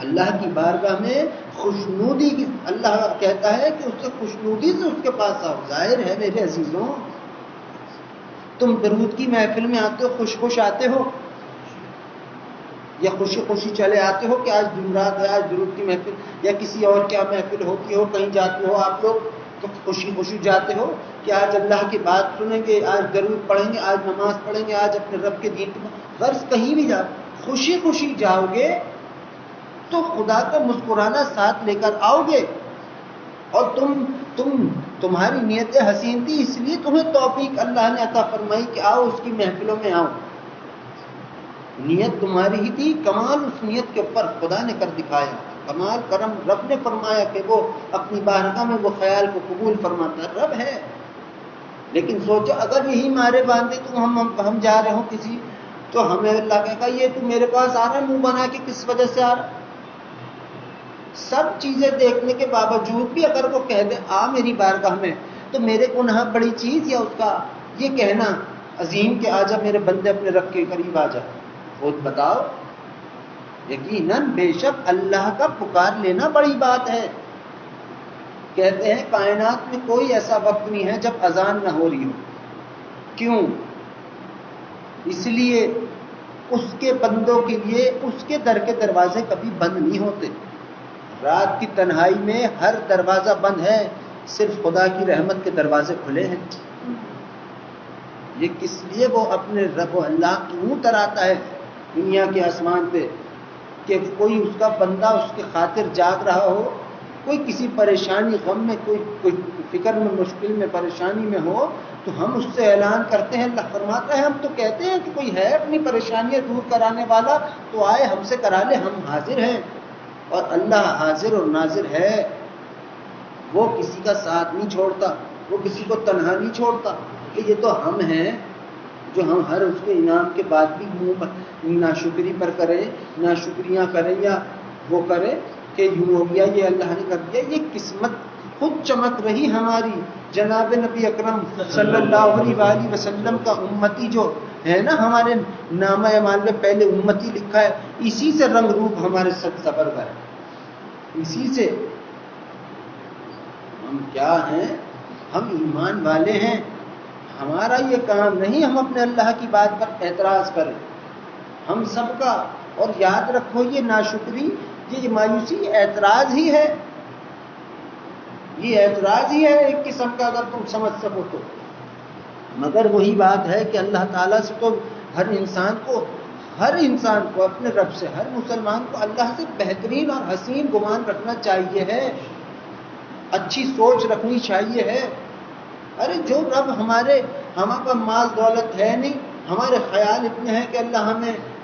اللہ کی بارگاہ میں خوشنودی کی، اللہ کہتا ہے کہ اس سے خوشنودی سے اس کے پاس آؤ۔ ظاہر ہے میرے عزیزوں، تم درود کی محفل میں آتے ہو خوش خوش آتے ہو، یا خوشی خوشی چلے آتے ہو کہ آج جمعرات ہے، آج درود کی محفل، یا کسی اور کیا محفل ہوتی ہو، کہیں جاتے ہو آپ لوگ تو خوشی خوشی جاتے ہو کہ آج اللہ کی بات سنیں گے، آج درود پڑھیں گے، آج نماز پڑھیں گے، آج اپنے رب کے دین کی غرض کہیں بھی جاؤ خوشی خوشی جاؤ گے تو خدا کا مسکرانا ساتھ لے کر آؤ گے۔ اور تمہاری نیتیں حسین تھی، اس لیے تمہیں توفیق اللہ نے عطا فرمائی کہ آؤ اس کی محفلوں میں آؤ۔ نیت تمہاری ہی تھی، کمال اس نیت کے اوپر خدا نے کر دکھایا، کمال کرم رب نے فرمایا کہ وہ اپنی بارگاہ میں وہ خیال کو قبول فرماتا ہے، رب ہے۔ لیکن سوچو اگر یہی مارے باندھے تو ہم جا رہے ہوں کسی، تو ہمیں اللہ کہے گا یہ تو میرے پاس آ رہا ہے منہ بنا کے، کس وجہ سے آ رہا؟ سب چیزیں دیکھنے کے باوجود بھی اگر وہ کہہ دے آ میری بارگاہ میں، تو میرے گناہ بڑی چیز یا اس کا یہ کہنا عظیم کہ آ جا میرے بندے اپنے رب کے قریب آ جا؟ خود بتاؤ۔ یقیناً بے شک اللہ کا پکار لینا بڑی بات ہے۔ کہتے ہیں کائنات میں کوئی ایسا وقت نہیں ہے جب اذان نہ ہو رہی ہو۔ کیوں؟ اس لیے اس کے بندوں کے لیے اس کے در کے دروازے کبھی بند نہیں ہوتے۔ رات کی تنہائی میں ہر دروازہ بند ہے، صرف خدا کی رحمت کے دروازے کھلے ہیں۔ یہ کس لیے وہ اپنے رب و اللہ کیوں تراتا ہے دنیا کے آسمان پہ کہ کوئی اس کا بندہ اس کے خاطر جاگ رہا ہو، کوئی کسی پریشانی غم میں، کوئی فکر میں، مشکل میں، پریشانی میں ہو تو ہم اس سے اعلان کرتے ہیں۔ اللہ فرماتا ہے ہم تو کہتے ہیں کہ کوئی ہے اپنی پریشانیاں دور کرانے والا تو آئے ہم سے کرا لے، ہم حاضر ہیں۔ اور اللہ حاضر اور ناظر ہے، وہ کسی کا ساتھ نہیں چھوڑتا، وہ کسی کو تنہا نہیں چھوڑتا کہ یہ تو ہم ہیں جو ہم ہر اس کے انعام کے بعد بھی منہ ناشکری پر کریں، ناشکریاں کریں یا وہ کریں کہ یوں ہو گیا، یہ اللہ نے کر دیا۔ یہ قسمت خود چمک رہی ہماری۔ جناب نبی اکرم صلی اللہ علیہ وآلہ وسلم کا امتی جو ہے نا، ہمارے نامہ اعمال میں پہلے امتی لکھا ہے، اسی سے رنگ روپ ہمارے سب سفر کا ہے، اسی سے۔ ہم کیا ہیں؟ ہم ایمان والے ہیں۔ ہمارا یہ کام نہیں ہم اپنے اللہ کی بات پر اعتراض کریں، ہم سب کا۔ اور یاد رکھو یہ ناشکری، یہ مایوسی اعتراض ہی ہے، یہ اعتراض ہی ہے ایک قسم کا، اگر تم سمجھ سکو تو۔ مگر وہی بات ہے کہ اللہ تعالیٰ سے تو ہر انسان کو اپنے رب سے، ہر مسلمان کو اللہ سے بہترین اور حسین گمان رکھنا چاہیے ہے، اچھی سوچ رکھنی چاہیے ہے۔ ارے جو رب ہمارے کا مال دولت ہے نہیں، ہمارے خیال اتنے ہیں کہ اللہ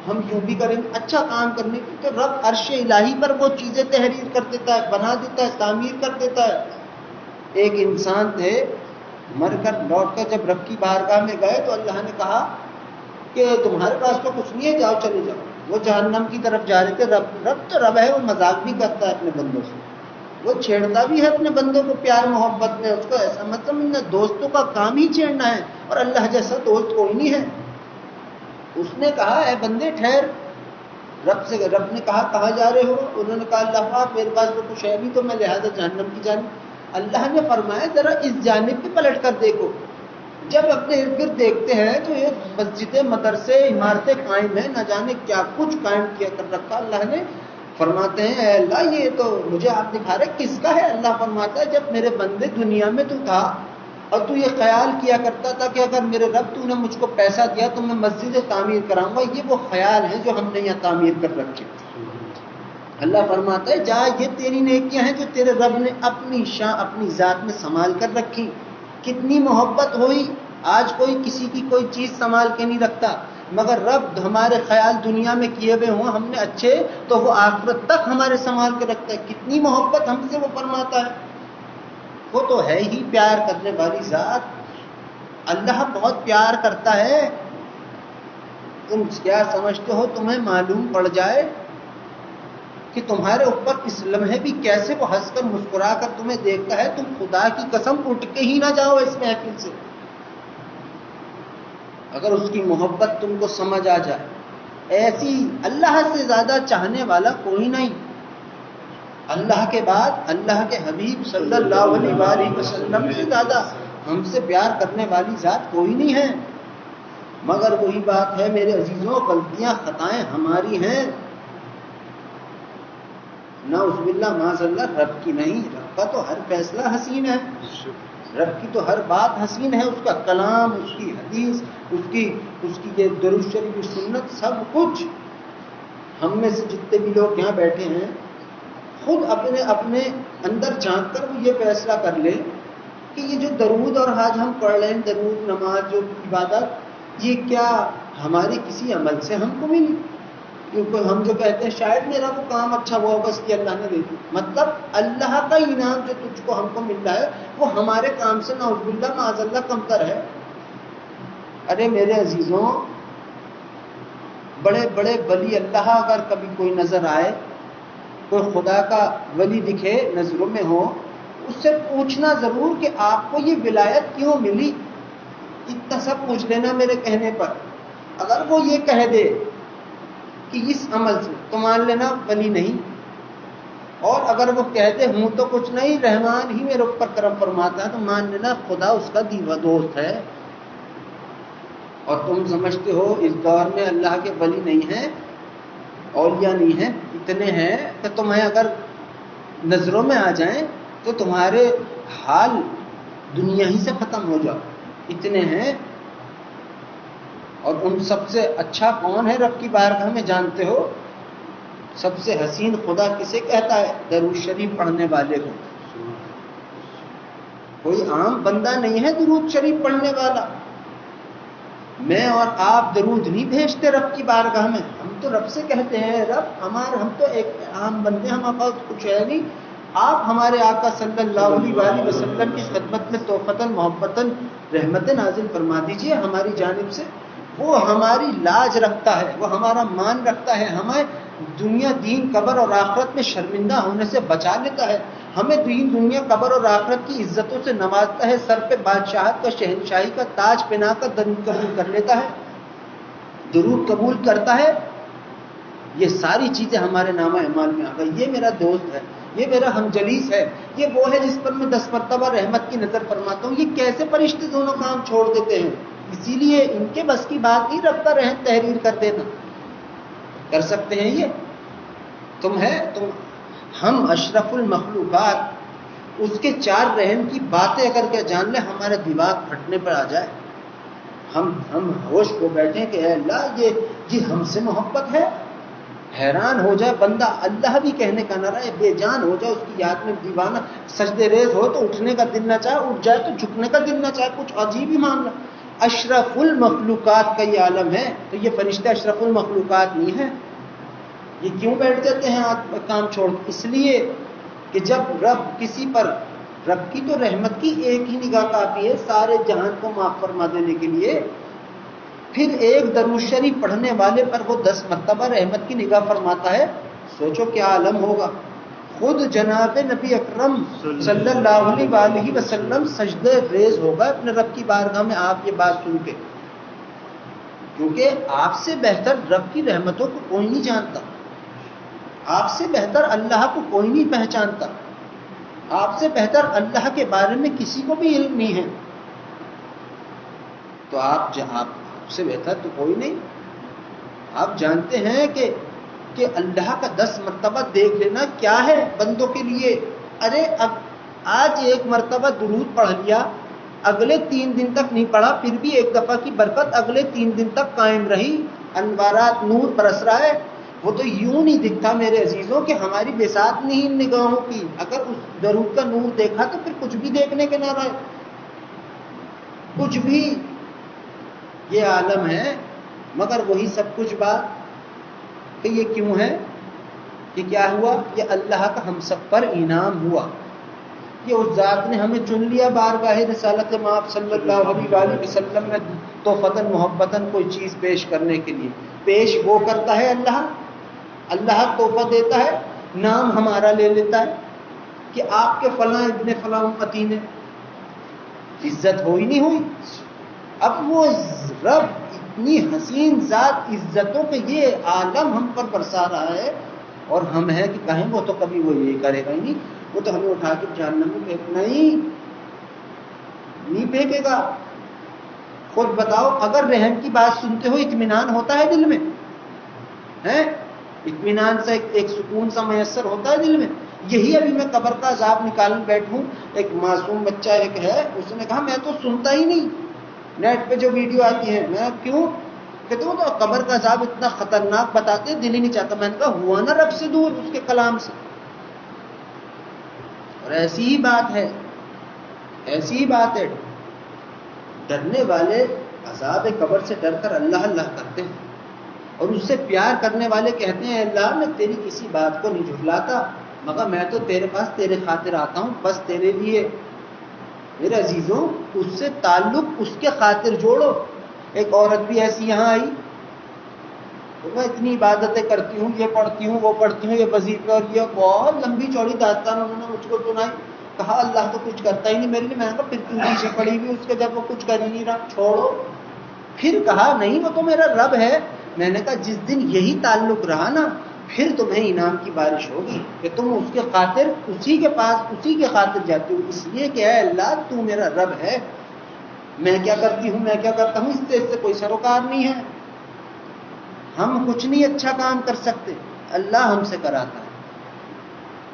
ہم یوں بھی کریں گے اچھا کام کرنے کی، تو رب عرش الہی پر وہ چیزیں تحریر کر دیتا ہے، بنا دیتا ہے، تعمیر کر دیتا ہے۔ ایک انسان تھے، مر کر لوٹ کر جب رب کی بارگاہ میں گئے تو اللہ نے کہا کہ تمہارے پاس تو کچھ نہیں ہے، جاؤ چلے جاؤ۔ وہ جہنم کی طرف جا رہے تھے، رب تو رب ہے، وہ مذاق بھی کرتا ہے اپنے بندوں سے، وہ چھیڑتا بھی ہے اپنے بندوں کو پیار محبت میں، اس کو ایسا مطلب نہیں، دوستوں کا کام ہی چھیڑنا ہے، اور اللہ جیسا دوست کوئی نہیں ہے۔ اس نے کہا اے بندے ٹھہر، رب نے کہا کہاں جا رہے ہو؟ انہوں نے کہا اللہ پاک میرے پاس تو کچھ ہے نہیں تو میں لہٰذا جہنم کی جانب۔ اللہ نے فرمایا ذرا اس جانب بھی پلٹ کر دیکھو۔ جب اپنے ارد گرد دیکھتے ہیں تو یہ مسجدیں، مدرسے، عمارتیں قائم ہیں، نہ جانے کیا کچھ قائم کیا کر رکھا۔ اللہ نے فرماتے ہیں اے اللہ یہ تو مجھے آپ دکھا رہے کس کا ہے؟ اللہ فرماتا ہے جب میرے بندے دنیا میں تو تھا اور تو یہ خیال کیا کرتا تھا کہ اگر میرے رب تو نے مجھ کو پیسہ دیا تو میں مسجد تعمیر کراؤں گا، یہ وہ خیال ہیں جو ہم نے یہاں تعمیر کر رکھے۔ اللہ فرماتا ہے جا یہ تیری نیکیاں ہیں جو تیرے رب نے اپنی شان اپنی ذات میں سنبھال کر رکھی۔ کتنی محبت ہوئی، آج کوئی کسی کی کوئی چیز سنبھال کے نہیں رکھتا۔ مگر رب ہمارے خیال دنیا میں کیے ہوئے ہوں ہم نے اچھے تو وہ آخرت تک ہمارے سنبھال کے رکھتا ہے. کتنی محبت ہم سے وہ فرماتا ہے. وہ تو ہے ہی پیار کرنے والی ذات. اللہ بہت پیار کرتا ہے. تم کیا سمجھتے ہو تمہیں معلوم پڑ جائے کہ تمہارے اوپر اس لمحے بھی کیسے وہ ہنس کر مسکرا کر تمہیں دیکھتا ہے, تم خدا کی قسم اٹھ کے ہی نہ جاؤ اس محفل سے اگر اس کی محبت تم کو سمجھ آ جائے. ایسی اللہ سے زیادہ چاہنے والا کوئی نہیں. اللہ کے بعد اللہ کے حبیب صلی اللہ علیہ وآلہ وسلم سے زیادہ ہم سے پیار کرنے والی ذات کوئی نہیں ہے. مگر وہی بات ہے میرے عزیزوں, غلطیاں خطائیں ہماری ہیں. نعوذ باللہ معاذ اللہ, رب کی نہیں. رب کا تو ہر فیصلہ حسین ہے, رب کی تو ہر بات حسین ہے. اس کا کلام, اس کی حدیث, اس کی یہ درود شریف, سنت, سب کچھ. ہم میں سے جتنے بھی لوگ یہاں بیٹھے ہیں خود اپنے اندر جھانک کر وہ یہ فیصلہ کر لے کہ یہ جو درود اور آج ہم پڑھ رہے ہیں, درود, نماز, جو عبادت, یہ کیا ہمارے کسی عمل سے ہم کو ملی؟ کیونکہ ہم جو کہتے ہیں شاید میرا وہ کام اچھا ہوا ہوگا اس کی اللہ نے دے دی. مطلب اللہ کا انعام جو تجھ کو ہم کو مل رہا ہے وہ ہمارے کام سے نعوذ باللہ معاذ اللہ کمتر ہے. ارے میرے عزیزوں, بڑے بڑے ولی اللہ اگر کبھی کوئی نظر آئے, کوئی خدا کا ولی دکھے نظروں میں ہو, اس سے پوچھنا ضرور کہ آپ کو یہ ولایت کیوں ملی. اتنا سب پوچھ لینا میرے کہنے پر. اگر وہ یہ کہہ دے کہ اس عمل سے, تو مان لینا ولی نہیں. اور اگر وہ کہتے ہوں تو کچھ نہیں, رحمان ہی میرے اوپر کرم فرماتا ہے, تو مان لینا خدا اس کا دیوا دوست ہے. اور تم سمجھتے ہو اس دور میں اللہ کے ولی نہیں ہیں, اولیاء نہیں ہیں, اتنے ہیں کہ تمہیں اگر نظروں میں آ جائیں تو تمہارے حال دنیا ہی سے ختم ہو جاؤ. اتنے ہیں. اور ان سب سے اچھا کون ہے رب کی بارگاہ میں جانتے ہو؟ سب سے حسین خدا کسے کہتا ہے؟ درود شریف پڑھنے والے کو. کوئی عام بندہ نہیں ہے درود شریف پڑھنے والا. میں اور آپ درود نہیں بھیجتے رب کی بارگاہ میں. ہم تو رب سے کہتے ہیں رب ہم تو ایک عام بندے, ہم بہت کچھ ہے نہیں. آپ ہمارے آقا صلی اللہ علیہ وآلہ وسلم کی خدمت میں توفتاً محبتاً رحمت نازل فرما دیجئے ہماری جانب سے. وہ ہماری لاج رکھتا ہے, وہ ہمارا مان رکھتا ہے, ہمیں دنیا, دین, قبر اور آخرت میں شرمندہ ہونے سے بچا لیتا ہے, ہمیں دین, دنیا, قبر اور آخرت کی عزتوں سے نوازتا ہے, سر پہ بادشاہت کا, شہنشاہی کا تاج پہنا کر درود قبول کر لیتا ہے, درود قبول کرتا ہے. یہ ساری چیزیں ہمارے نامہ اعمال میں آ گئی. یہ میرا دوست ہے, یہ میرا ہم جلیس ہے, یہ وہ ہے جس پر میں 10 مرتبہ رحمت کی نظر فرماتا ہوں. یہ کیسے فرشتے دونوں کام چھوڑ دیتے ہیں؟ اسی لیے ان کے بس کی بات نہیں رب کا رحم تحریر کر دینا. کر سکتے ہیں یہ؟ تم ہم اشرف المخلوقات, اس کے 4 رحم کی باتیں اگر کیا جان لیں ہمارے دماغ پھٹنے پر آ جائے, ہم ہوش کو بیٹھیں کہ اے اللہ یہ ہم سے محبت ہے. حیران ہو جائے بندہ, اللہ بھی کہنے کا نہ رہے, بے جان ہو جائے, اس کی یاد میں دیوانہ, سجدے ریز ہو تو اٹھنے کا دل نہ چاہے, اٹھ جائے تو جھکنے کا دل نہ چاہے. کچھ عجیب ہی معاملہ. اشرف المخلوقات کا یہ عالم ہے, تو یہ فرشتے اشرف المخلوقات نہیں ہے. یہ کیوں بیٹھ جاتے ہیں کام چھوڑ؟ اس لیے کہ جب رب کسی پر, رب کی تو رحمت کی ایک ہی نگاہ کافی ہے سارے جہان کو معاف فرما دینے کے لیے. پھر ایک درود شریف پڑھنے والے پر وہ 10 مرتبہ رحمت کی نگاہ فرماتا ہے. سوچو کیا عالم ہوگا. خود جناب نبی اکرم صلی اللہ علیہ وآلہ وسلم سجدے ریز ہوگا اپنے رب کی بارگاہ میں آپ یہ بات سن کے, کیونکہ آپ سے بہتر رب کی رحمتوں کو کوئی نہیں جانتا, آپ سے بہتر اللہ کو کوئی نہیں پہچانتا, آپ سے بہتر اللہ کے بارے میں کسی کو بھی علم نہیں ہے. تو آپ سے بہتر تو کوئی نہیں. آپ جانتے ہیں کہ اللہ کا 10 مرتبہ دیکھ لینا کیا ہے بندوں کے لیے. ارے اب آج 1 مرتبہ درود پڑھ لیا, اگلے 3 دن تک نہیں پڑھا, پھر بھی 1 دفعہ کی برکت اگلے 3 دن تک قائم رہی, انوارات, نور برس رہا ہے. وہ تو یوں نہیں دکھتا میرے عزیزوں کہ ہماری بساط نہیں ان نگاہوں کی. اگر اس درود کا نور دیکھا تو پھر کچھ بھی دیکھنے کے نہ رہے, کچھ بھی. یہ عالم ہے, مگر وہی سب کچھ بات کہ یہ کیوں ہے کہ کیا ہوا؟ یہ اللہ کا ہم سب پر انعام ہوا کہ اس ذات نے ہمیں چن لیا بارگاہ رسالت مآب صلی اللہ علیہ وآلہ وسلم میں توفتاً محبتاً کوئی چیز پیش کرنے کے لیے۔ پیش وہ کرتا ہے اللہ تحفہ دیتا ہے، نام ہمارا لے لیتا ہے کہ آپ کے فلاں ابن فلاں امتی نے، عزت ہوئی نہیں ہوئی؟ اب وہ رب اتنی حسین ذات عزتوں کے یہ عالم ہم پر برسا رہا ہے، اور ہم ہیں کہ کہیں وہ تو کبھی وہ یہ کرے گا ہی نہیں، وہ تو ہمیں اٹھا کے جہنم میں پھینکنا ہی نہیں پھینکے گا۔ خود بتاؤ، اگر رحم کی بات سنتے ہو اطمینان ہوتا ہے دل میں؟ ہے اطمینان سے ایک سکون سا میسر ہوتا ہے دل میں؟ یہی ابھی میں قبر کا عذاب نکالنے بیٹھوں، ایک معصوم بچہ ایک ہے، اس نے کہا میں تو سنتا ہی نہیں نیٹ پہ جو ویڈیو آتی ہے، میں کیوں کہتے ہوں تو قبر کا عذاب اتنا خطرناک بتاتے دل ہی نہیں چاہتا۔ میں نے کہا ہوا نا رب سے دور اس کے کلام سے۔ اور ایسی ہی بات ہے ڈرنے والے عذاب قبر سے ڈر کر اللہ اللہ کرتے ہیں، اور اس سے پیار کرنے والے کہتے ہیں اللہ میں تیری کسی بات کو نہیں جھٹلاتا، مگر میں تو تیرے پاس تیرے خاطر آتا ہوں، بس تیرے لیے۔ میرے عزیزوں، اس سے تعلق اس کے خاطر جوڑو۔ ایک عورت بھی ایسی یہاں آئی، تو میں اتنی عبادتیں کرتی ہوں، یہ پڑھتی ہوں وہ پڑھتی ہوں، یہ وظیفے اور یہ بہت لمبی چوڑی داستان انہوں نے مجھ کو سنائی۔ کہا اللہ تو کچھ کرتا ہی نہیں میرے لیے۔ میں نے کہا پھر کیوں پیچھے پڑی ہوئی اس کے جب وہ کچھ کر ہی نہیں رہا؟ چھوڑو۔ پھر کہا نہیں وہ تو میرا رب ہے۔ میں نے کہا جس دن یہی تعلق رہا نا، پھر تمہیں انعام کی بارش ہوگی کہ تم اس کے خاطر اسی کے پاس اسی کے خاطر جاتے ہو، اس لیے کہ اے اللہ تو میرا رب ہے، میں کیا کرتی ہوں میں کیا کرتا ہوں اس سے کوئی سروکار نہیں ہے، ہم کچھ نہیں اچھا کام کر سکتے، اللہ ہم سے کراتا ہے۔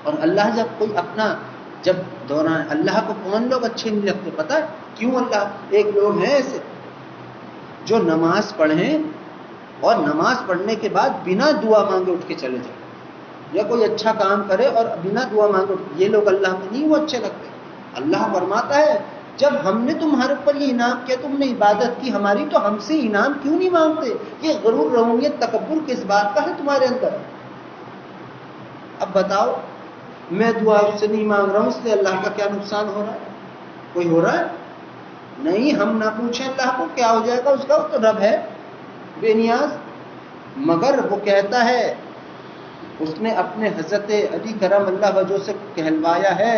اور اللہ جب کوئی اپنا جب دوران اللہ کو کون لوگ اچھے نہیں لگتے پتہ ہے کیوں؟ اللہ ایک لوگ ہیں ایسے جو نماز پڑھیں اور نماز پڑھنے کے بعد بنا دعا مانگے اٹھ کے چلے جائیں، یا کوئی اچھا کام کرے اور بنا دعا مانگے یہ لوگ اللہ کو نہیں وہ اچھے لگتے۔ اللہ فرماتا ہے جب ہم نے تمہارے اوپر یہ انعام کیا، تم نے عبادت کی ہماری، تو ہم سے انعام کیوں نہیں مانگتے؟ یہ غرور رعونیت تکبر کس بات کا ہے تمہارے اندر؟ اب بتاؤ، میں دعا اس سے نہیں مانگ رہا ہوں، اس سے اللہ کا کیا نقصان ہو رہا ہے؟ کوئی ہو رہا ہے؟ نہیں، ہم نہ پوچھیں اللہ کو کیا ہو جائے گا، اس کا وہ تو رب ہے بے نیاز۔ مگر وہ کہتا ہے، اس نے اپنے حضرت علی کرم اللہ وجہ سے کہلوایا ہے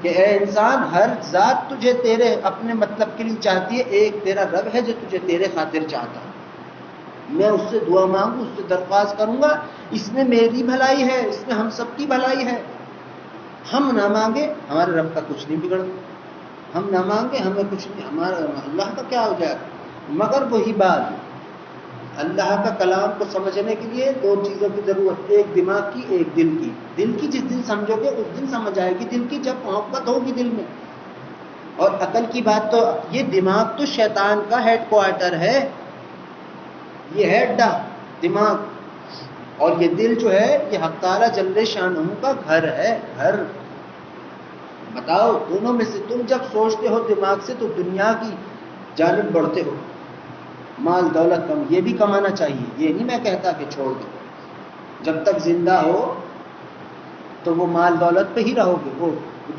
کہ اے انسان، ہر ذات تجھے تیرے اپنے مطلب کے لیے چاہتی ہے، ایک تیرا رب ہے جو تجھے تیرے خاطر چاہتا ہے۔ میں اس سے دعا مانگوں، اس سے درخواست کروں گا، اس میں میری بھلائی ہے، اس میں ہم سب کی بھلائی ہے۔ ہم نہ مانگے ہمارے رب کا کچھ نہیں بگڑتا، ہم نہ مانگے ہمیں کچھ نہیں، ہمارا اللہ کا کیا ہو جائے گا؟ مگر وہی بات، اللہ کا کلام کو سمجھنے کے لیے دو چیزوں کی ضرورت، ایک دماغ کی ایک دل کی۔ دل کی جس دن سمجھو گے اس دن سمجھ آئے گی، دل کی جب محبت ہوگی دل میں۔ اور عقل کی بات تو یہ دماغ تو شیطان کا ہیڈ کوارٹر ہے، یہ ہے اڈا دماغ، اور یہ دل جو ہے یہ حق تعالی جل شانہ کا گھر ہے، گھر۔ بتاؤ دونوں میں سے تم جب سوچتے ہو دماغ سے تو دنیا کی جانب بڑھتے ہو، مال دولت کم، یہ بھی کمانا چاہیے، یہ نہیں میں کہتا کہ چھوڑ دو، جب تک زندہ ہو تو وہ مال دولت پہ ہی رہو گے، وہ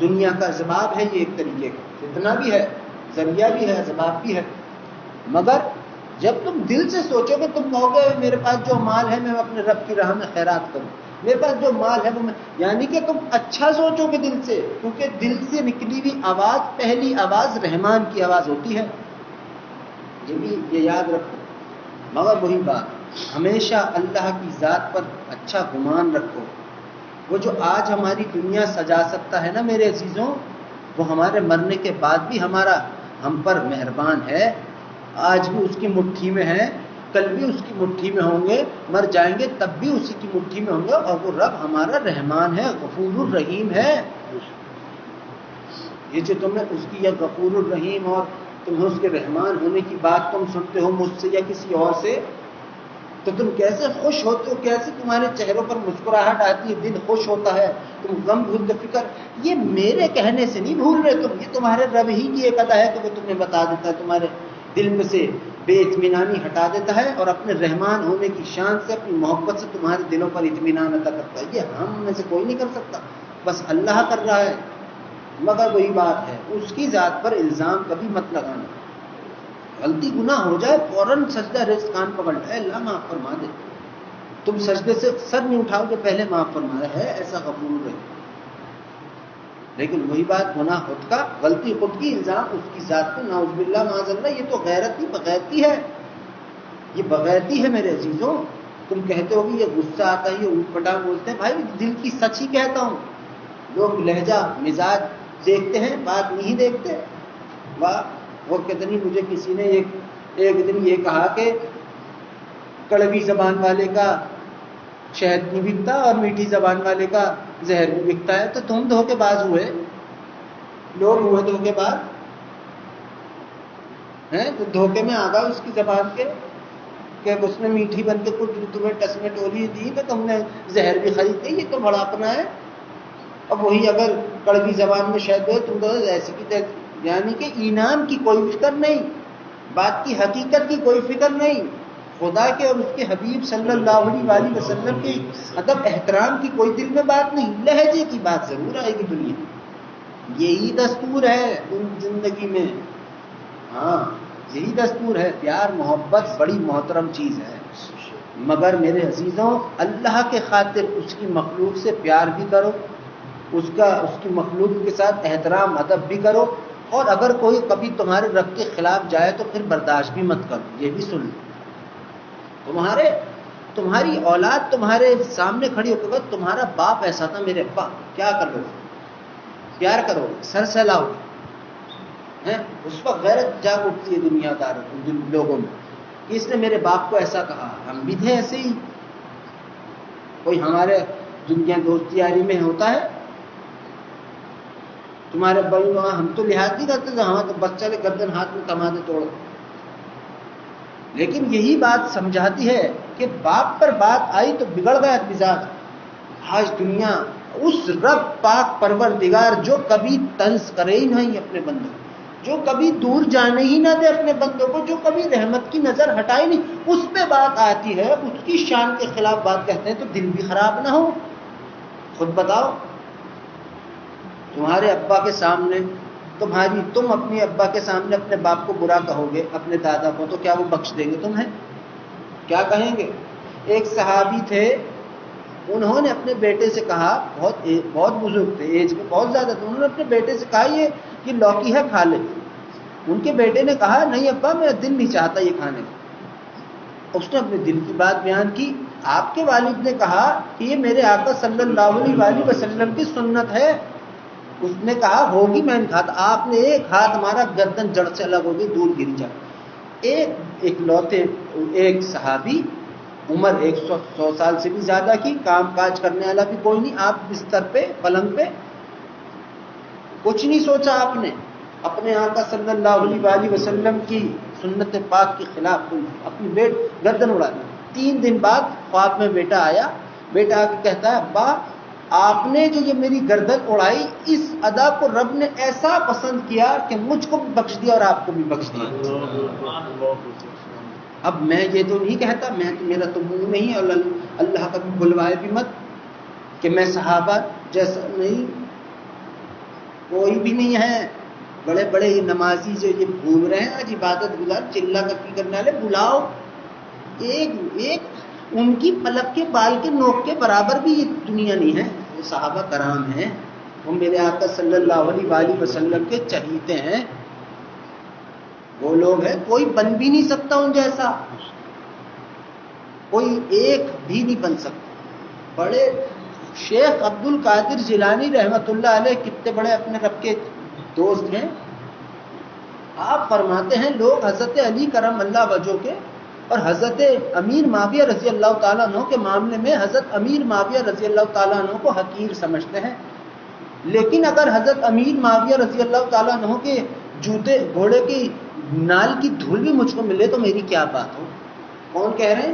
دنیا کا اسباب ہے، یہ ایک طریقے کا فتنہ بھی ہے، ذریعہ بھی ہے، اسباب بھی ہے۔ مگر جب تم دل سے سوچو گے، تم کہو گے میرے پاس جو مال ہے میں اپنے رب کی راہ میں خیرات کروں، میرے پاس جو مال ہے وہ میں، یعنی کہ تم اچھا سوچو گے دل سے، کیونکہ دل سے نکلی ہوئی آواز، پہلی آواز رحمان کی آواز ہوتی ہے، یہ بھی یہ یاد رکھو۔ مگر وہی بات، ہمیشہ اللہ کی ذات پر اچھا گمان رکھو۔ وہ جو آج ہماری دنیا سجا سکتا ہے نا میرے عزیزوں، وہ ہمارے مرنے کے بعد بھی ہم پر مہربان ہے، آج بھی اس کی مٹھی میں ہے، کل بھی اس کی مٹھی میں ہوں گے، مر جائیں گے تب بھی اسی کی مٹھی میں ہوں گے، اور وہ رب ہمارا رحمان ہے، غفور الرحیم ہے۔ یہ جو تمہیں اس کی یا غفور الرحیم اور تمہیں اس کے رحمان ہونے کی بات تم سنتے ہو مجھ سے یا کسی اور سے، تو تم کیسے خوش ہوتے ہو، کیسے تمہارے چہروں پر مسکراہٹ آتی ہے، دل خوش ہوتا ہے، تم غم بھول کے فکر، یہ میرے کہنے سے نہیں بھول رہے تم، یہ تمہارے رب ہی کی ایک ادا ہے کہ وہ تمہیں بتا دیتا ہے، تمہارے دل میں سے بے اطمینانی ہٹا دیتا ہے اور اپنے رحمان ہونے کی شان سے اپنی محبت سے تمہارے دلوں پر اطمینان عطا کرتا ہے. یہ ہم میں سے کوئی نہیں کر سکتا, بس اللہ کر رہا ہے. مگر وہی بات ہے, اس کی ذات پر الزام کبھی مت لگانا. غلطی گناہ ہو جائے فوراً سجدہ ریز کان پکڑ لے, اللہ معاف فرما دے. تم سجدے سے سر نہیں اٹھاؤ کہ پہلے معاف فرما رہا ہے, ایسا غفور ہے. لیکن وہی بات گناہ خود کا, غلطی خود کی, الزام اس کی ذات پہ, نعوذ باللہ معاذ اللہ. یہ تو غیرت نہیں بغیرتی ہے, یہ بغیرتی ہے میرے عزیزوں. تم کہتے ہو کہ یہ غصہ آتا ہے, یہ اونٹ پٹانگ بولتے ہیں, بھائی دل کی سچ ہی کہتا ہوں. لوگ لہجہ مزاج دیکھتے ہیں, بات نہیں دیکھتے. واہ, وہ کتنی, مجھے کسی نے ایک دن یہ کہا کہ کڑوی زبان والے کا شہد نہیں بکتا اور میٹھی زبان والے کا زہر بھی بکتا ہے. تو تم دھوکے باز ہوئے, لوگ ہوئے دھوکے باز ہیں. تو دھوکے میں آ گا اس کی زبان کے کہ اس نے میٹھی بن کے کچھ تمہیں ٹس میں ٹولی دی کہ تم نے زہر بھی خرید لی. یہ تو بڑا اپنا ہے. اب وہی اگر کڑوی زبان میں شہد ہوئے, تم تو ایسی کی تیسی. یعنی کہ انعام کی کوئی فکر نہیں, بات کی حقیقت کی کوئی فکر نہیں, خدا کے اور اس کے حبیب صلی اللہ علیہ وسلم کی ادب احترام کی کوئی دل میں بات نہیں. لہجے کی بات ضرور آئے گی دنیا. یہی دستور ہے زندگی میں. ہاں یہی دستور ہے. پیار محبت بڑی محترم چیز ہے, مگر میرے عزیزوں اللہ کے خاطر اس کی مخلوق سے پیار بھی کرو, اس کی مخلوق کے ساتھ احترام ادب بھی کرو. اور اگر کوئی کبھی تمہارے رب کے خلاف جائے تو پھر برداشت بھی مت کرو. یہ بھی سن لو, تمہاری اولاد تمہارے سامنے کھڑی ہو کر تمہارا باپ ایسا تھا میرے ابا, کیا کر لو, پیار کرو, سر سہلاؤ. اس وقت غیرت جاگ اٹھتی ہے دنیا دار لوگوں میں کہ اس نے میرے باپ کو ایسا کہا. ہم بھی تھے ایسے ہی. کوئی ہمارے دنیا دوست یاری میں ہوتا ہے, تمہارے بھائی وہاں ہم تو لحاظ نہیں کرتے تھے, ہاں تو بچہ کے گردن ہاتھ میں کما دے توڑ. لیکن یہی بات سمجھاتی ہے کہ باپ پر بات آئی تو بگڑ گیا مزاج. آج دنیا اس رب پاک پروردگار جو کبھی طنز کرے ہی نہیں اپنے بندوں, جو کبھی دور جانے ہی نہ دے اپنے بندوں کو, جو کبھی رحمت کی نظر ہٹائے نہیں, اس پہ بات آتی ہے, اس کی شان کے خلاف بات کہتے ہیں تو دل بھی خراب نہ ہو. خود بتاؤ, تمہارے ابا کے سامنے تم اپنے ابا کے سامنے اپنے باپ کو برا کہو گے, اپنے دادا کو, تو کیا وہ بخش دیں گے تمہیں؟ کیا کہیں گے؟ ایک صحابی تھے, انہوں نے اپنے بیٹے سے کہا, بہت بزرگ تھے, ایج میں بہت زیادہ تھے, انہوں نے اپنے بیٹے سے کہا یہ لوکی ہے, کھا لے. ان کے بیٹے نے کہا نہیں ابا, میرا دل نہیں چاہتا یہ کھانے کا. اس نے اپنے دل کی بات بیان کی. آپ کے والد نے کہا کہ یہ میرے آقا صلی اللہ علیہ وسلم کی سنت ہے. اس نے کہا ہوگی, میں نے کہا تھا. آپ نے ایک ہاتھ ہمارا, گردن جڑ سے الگ ہوگی, دور گر جا. ایک صحابی, عمر 100 سال سے بھی زیادہ کی, کام کاج کرنے والا بھی کوئی نہیں, آپ بستر پہ پلنگ پہ, کچھ نہیں سوچا آپ نے, اپنے آقا صلی اللہ علیہ وسلم کی سنت پاک کے خلاف اپنی گردن اڑا دی. 3 دن بعد خواب میں بیٹا آیا. بیٹا آ کے کہتا ہے ابا, آپ نے جو یہ میری گردن اڑائی, اس ادا کو رب نے ایسا پسند کیا کہ مجھ کو بھی بخش دیا اور آپ کو بھی بخش دیا. اب میں یہ تو نہیں کہتا, میرا تو منہ نہیں, اور اللہ کا بھی بلوائے بھی مت کہ میں صحابہ جیسا نہیں, کوئی بھی نہیں ہے. بڑے بڑے یہ نمازی جو یہ گھوم رہے ہیں آج عبادت گزار, چلا کر کرنے والے, بلاؤ ایک ان کی پلک کے بال کے نوک کے برابر بھی یہ دنیا نہیں ہے. وہ صحابہ کرام ہیں, وہ میرے آقا صلی اللہ علیہ وسلم کے چہیتے ہیں, وہ لوگ ہیں, کوئی بن بھی نہیں سکتا ان جیسا, کوئی ایک بھی نہیں بن سکتا. بڑے شیخ عبد القادر جیلانی رحمت اللہ علیہ کتنے بڑے اپنے رب کے دوست ہیں. آپ فرماتے ہیں لوگ حضرت علی کرم اللہ وجہ کے اور حضرت امیر معاویہ رضی اللہ تعالیٰ عنہ کے معاملے میں حضرت امیر معاویہ رضی اللہ تعالیٰ عنہ کو حقیر سمجھتے ہیں. لیکن اگر حضرت امیر معاویہ رضی اللہ تعالیٰ عنہ کے جوتے گھوڑے کی نال کی دھول بھی مجھ کو ملے تو میری کیا بات ہو. کون کہہ رہے ہیں؟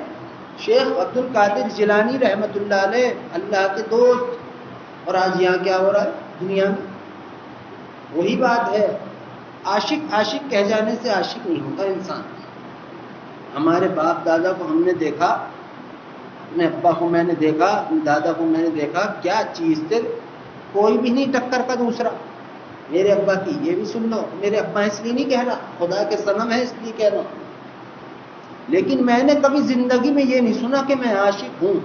شیخ عبد القادر جیلانی رحمت اللہ علیہ, اللہ کے دوست. اور آج یہاں کیا ہو رہا ہے دنیا میں؟ وہی بات ہے, عاشق کہہ جانے سے عاشق نہیں ہوتا انسان. ہمارے باپ دادا کو ہم نے دیکھا، اپنے ابا کو میں نے دیکھا، اپنے دادا کو میں نے دیکھا، کیا چیز تھے، کوئی بھی نہیں ٹکر کا دوسرا۔ میرے ابا کی یہ بھی سن لو، میرے ابا اس لیے نہیں کہہ رہا، خدا کے صنم ہے اس لیے کہہ رہا ہوں، لیکن میں نے کبھی زندگی میں یہ نہیں سنا کہ میں عاشق ہوں،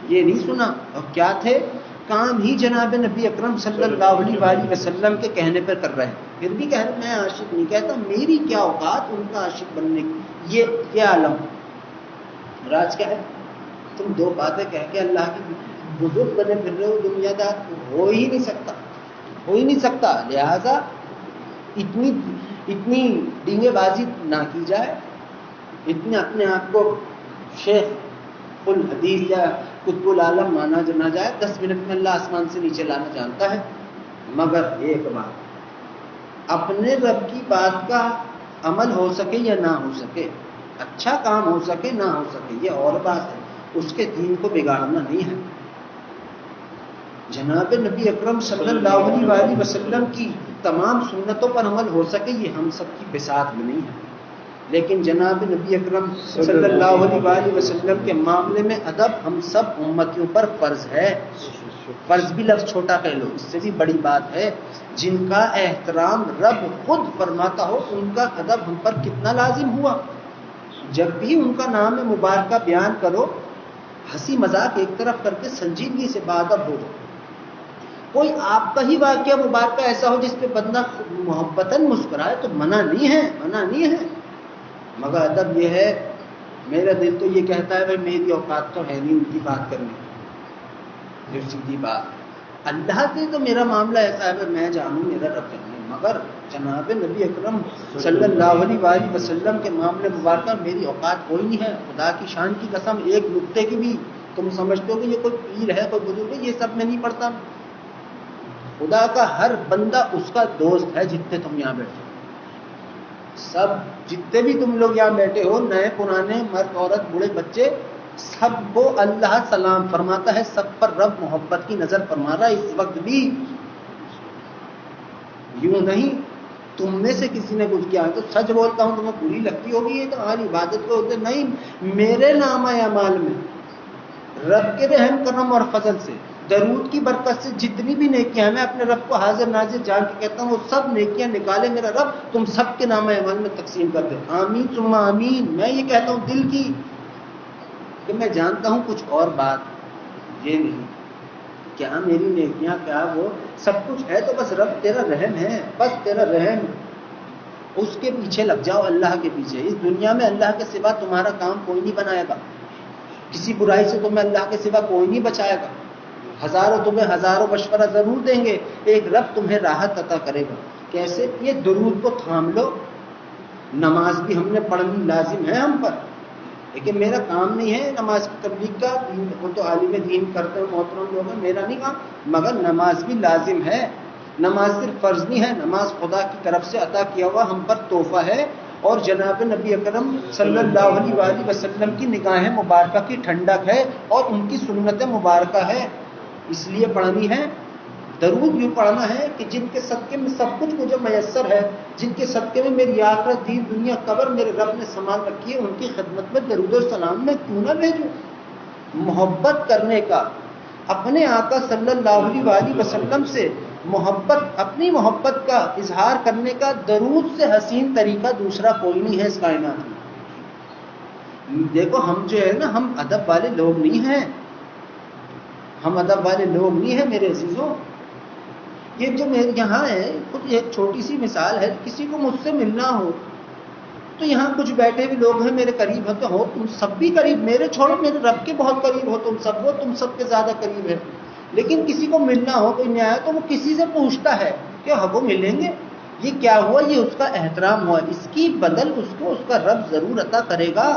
یہ نہیں سنا۔ اور کیا تھے کام ہی جناب نبی اکرم صلی اللہ علیہ وآلہ وسلم کے کہنے پر کر رہے ہیں، پھر بھی کہہ رہے میں عاشق نہیں کہتا، میری کیا اوقات ان کا عاشق بننے کی، یہ عالم۔ راج کیا ہے، تم دو باتیں کہہ کے اللہ کی بزرگ بنے پھر رہے ہو، دنیا دار ہو ہی نہیں سکتا، ہو ہی نہیں سکتا۔ لہذا اتنی ڈینگے بازی نہ کی جائے، اتنے اپنے آپ کو شیخ الحدیث یا قطب العالم مانا نہ جائے۔ 10 منٹ میں اللہ آسمان سے نیچے لانا جانتا ہے، مگر ایک بات، اپنے رب کی بات کا عمل ہو سکے یا نہ ہو سکے، اچھا کام ہو سکے نہ ہو سکے، یہ اور بات ہے، اس کے دین کو بگاڑنا نہیں ہے۔ جناب نبی اکرم صلی اللہ علیہ وآلہ وسلم کی تمام سنتوں پر عمل ہو سکے، یہ ہم سب کی بساط میں نہیں ہے، لیکن جناب نبی اکرم صلی اللہ علیہ وآلہ وسلم کے معاملے میں ادب ہم سب امتیوں پر فرض ہے۔ فرض بھی لفظ چھوٹا کہہ لو، اس سے بھی بڑی بات ہے۔ جن کا احترام رب خود فرماتا ہو، ان کا ادب ہم پر کتنا لازم ہوا۔ جب بھی ان کا نام مبارکہ بیان کرو، ہنسی مذاق ایک طرف کر کے سنجیدگی سے باادب ہو۔ کوئی آپ کا ہی واقعہ مبارکہ ایسا ہو جس پہ بندہ محبتاً مسکرائے تو منع نہیں ہے، منع نہیں ہے، مگر ادب یہ ہے، میرا دل تو یہ کہتا ہے بھائی میری اوقات تو ہے نہیں ان کی بات کرنے کی، پھر سیدھی بات اللہ سے تو میرا معاملہ ایسا ہے میں جانوں میرا رب جانے، مگر جناب نبی اکرم صلی اللہ علیہ وآلہ وسلم کے معاملے مبارکہ میری اوقات کوئی نہیں ہے۔ خدا کی شان کی قسم، ایک نقطے کی بھی تم سمجھتے ہو کہ یہ کوئی پیر ہے، کوئی بزرگ ہے، یہ سب میں نہیں پڑھتا۔ خدا کا ہر بندہ اس کا دوست ہے، جتنے تم یہاں بیٹھے ہو، سب جتنے بھی تم لوگ یہاں بیٹھے ہو، نئے پرانے، مرد عورت بوڑھے بچے، سب کو اللہ سلام فرماتا ہے، سب پر رب محبت کی نظر فرما رہا ہے اس وقت بھی۔ یوں نہیں تم میں سے کسی نے کچھ کیا تو سچ بولتا ہوں تمہیں بری لگتی ہوگی، یہ تو ہماری عبادت کو ہوتے نہیں، میرے نام اعمال میں رب کے رحم کرم اور فضل سے، درود کی برکت سے جتنی بھی نیکیاں ہیں، میں اپنے رب کو حاضر ناظر جان کے کہتا ہوں وہ سب نیکیاں نکالے میرا رب تم سب کے نام اعمال میں تقسیم کر دے۔ آمین ثم آمین۔ میں یہ کہتا ہوں دل کی، کہ میں جانتا ہوں کچھ اور بات یہ نہیں، کیا میری نیکیاں کیا وہ سب کچھ ہے تو بس رب تیرا رحم ہے، بس تیرا رحم، اس کے پیچھے لگ جاؤ، اللہ کے پیچھے۔ اس دنیا میں اللہ کے سوا تمہارا کام کوئی نہیں بنائے گا، کسی برائی سے تمہیں اللہ کے سوا کوئی نہیں بچائے گا، تمہیں ہزاروں مشورہ ضرور دیں گے، ایک رب تمہیں راحت عطا کرے گا۔ کیسے؟ یہ درود کو تھام لو، نماز بھی ہم نے پڑھنی لازم ہے ہم پر، لیکن میرا کام نہیں ہے نماز کی تبلیغ کا، وہ تو عالم دین کرتے ہیں محترم لوگ ہیں، میرا نہیں کام، مگر نماز بھی لازم ہے۔ نماز صرف فرض نہیں ہے، نماز خدا کی طرف سے عطا کیا ہوا ہم پر تحفہ ہے، اور جناب نبی اکرم صلی اللہ علیہ وآلہ وسلم کی نگاہ مبارکہ کی ٹھنڈک ہے، اور ان کی سنت مبارکہ ہے، اس لیے پڑھنی ہے۔ درود یوں پڑھنا ہے کہ جن کے صدقے میں سب کچھ مجھے میسر ہے، جن کے صدقے میں میری آخرت دین دنیا قبر میرے رب نے سنبھال رکھی ہے، ان کی خدمت میں درود و سلام میں کیوں نہ بھیجوں۔ محبت کرنے کا، اپنے آقا صلی اللہ علیہ وآلہ وسلم سے محبت، اپنی محبت کا اظہار کرنے کا درود سے حسین طریقہ دوسرا کوئی نہیں ہے اس کائنات میں۔ دیکھو ہم جو ہے نا، ہم ادب والے لوگ نہیں ہیں، ہم ادب والے لوگ نہیں ہیں میرے عزیزوں۔ یہ جو میرے یہاں ہے، خود ایک چھوٹی سی مثال ہے، کسی کو مجھ سے ملنا ہو تو یہاں کچھ بیٹھے ہوئے لوگ ہیں میرے قریب ہوتے ہو، تم سب بھی قریب، میرے چھوڑو میرے رب کے بہت قریب ہو تم سب، وہ تم سب کے زیادہ قریب ہے، لیکن کسی کو ملنا ہو، کوئی نیا ہے تو وہ کسی سے پوچھتا ہے کہ وہ ملیں گے، یہ کیا ہوا، یہ اس کا احترام ہوا، اس کی بدل اس کو اس کا رب ضرور عطا کرے گا۔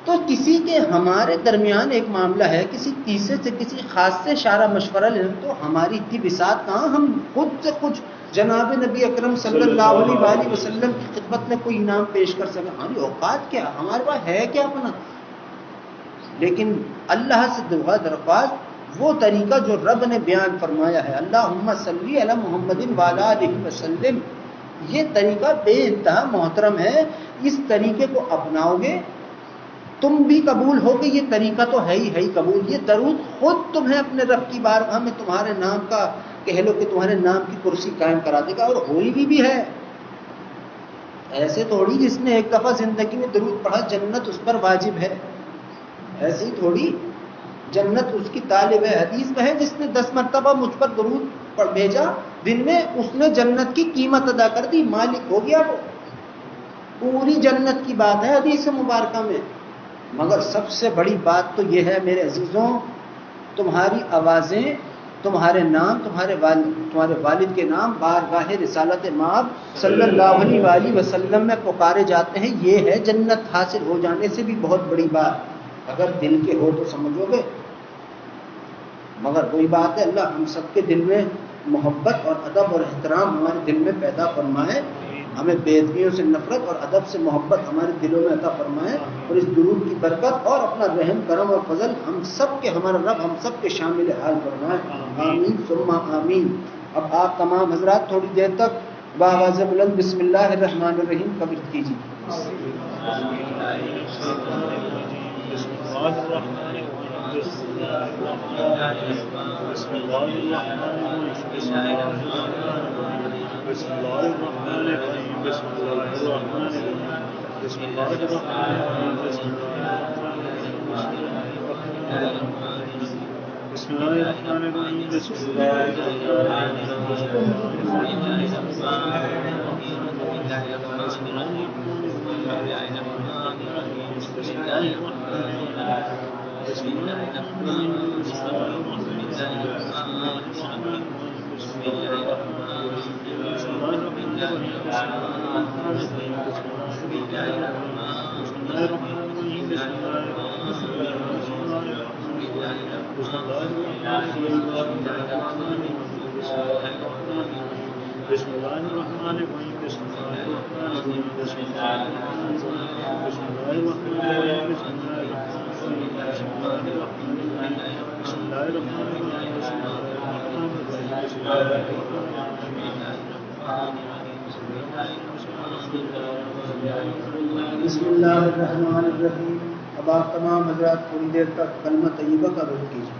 تو کسی کے ہمارے درمیان ایک معاملہ ہے، کسی تیسرے سے کسی خاص سے اشارہ مشورہ لینا، تو ہماری اتنی بساط کہاں ہم خود سے کچھ جناب نبی اکرم صلی اللہ علیہ وآلہ وسلم کی خدمت میں کوئی انعام پیش کر سکیں، ہماری اوقات کیا، ہمارے پاس ہے کیا اپنا۔ لیکن اللہ سے دعا درخواست، وہ طریقہ جو رب نے بیان فرمایا ہے، اللہم صلی علی محمد وعلی آلہ وسلم، یہ طریقہ بے انتہا محترم ہے. اس طریقے کو اپناؤ گے تم بھی قبول ہوگے. یہ طریقہ تو ہے ہی قبول. یہ درود خود تمہیں اپنے رب کی بارگاہ میں تمہارے نام کا کہہ لو کہ تمہارے نام کی کرسی قائم کرا دے گا. اور ہوئی بھی ہے. ایسے تھوڑی جس نے ایک دفعہ زندگی میں درود پڑھا جنت اس پر واجب ہے. ایسی تھوڑی جنت اس کی طالب ہے. حدیث میں ہے جس نے 10 مرتبہ مجھ پر درود پڑھ بھیجا دن میں اس نے جنت کی قیمت ادا کر دی. مالک ہو گیا وہ. پوری جنت کی بات ہے حدیث مبارکہ میں. مگر سب سے بڑی بات تو یہ ہے میرے عزیزوں, تمہاری آوازیں تمہارے نام تمہارے والد کے نام بارگاہ رسالت مآب صلی اللہ علیہ وآلہ وسلم میں پکارے جاتے ہیں. یہ ہے جنت حاصل ہو جانے سے بھی بہت بڑی بات. اگر دل کے ہو تو سمجھو گے. مگر وہی بات ہے اللہ ہم سب کے دل میں محبت اور ادب اور احترام ہمارے دل میں پیدا فرمائے. ہمیں بے ادبیوں سے نفرت اور ادب سے محبت ہمارے دلوں میں عطا فرمائے. اور اس درود کی برکت اور اپنا رحم کرم اور فضل ہم سب کے ہمارا رب ہم سب کے شامل حال فرمائے. آمین ثم آمین. اب آپ تمام حضرات تھوڑی دیر تک بآواز بلند بسم اللہ الرحمن الرحیم کا ورد کیجیے. بسم اللہ الرحمن الرحیم. اب آپ تمام حضرات تھوڑی دیر تک کلمہ طیبہ کا ورد کیجیے.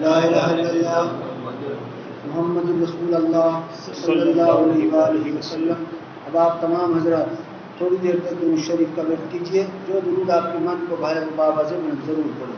لا الہ الا اللہ محمد رسول اللہ صلی اللہ علیہ وآلہ وسلم. اب آپ تمام حضرات تھوڑی دیر تک درود شریف کا ورد کیجیے. جو درود آپ کے من کو بھائے وہ بآواز بلند ضرور پڑھیں.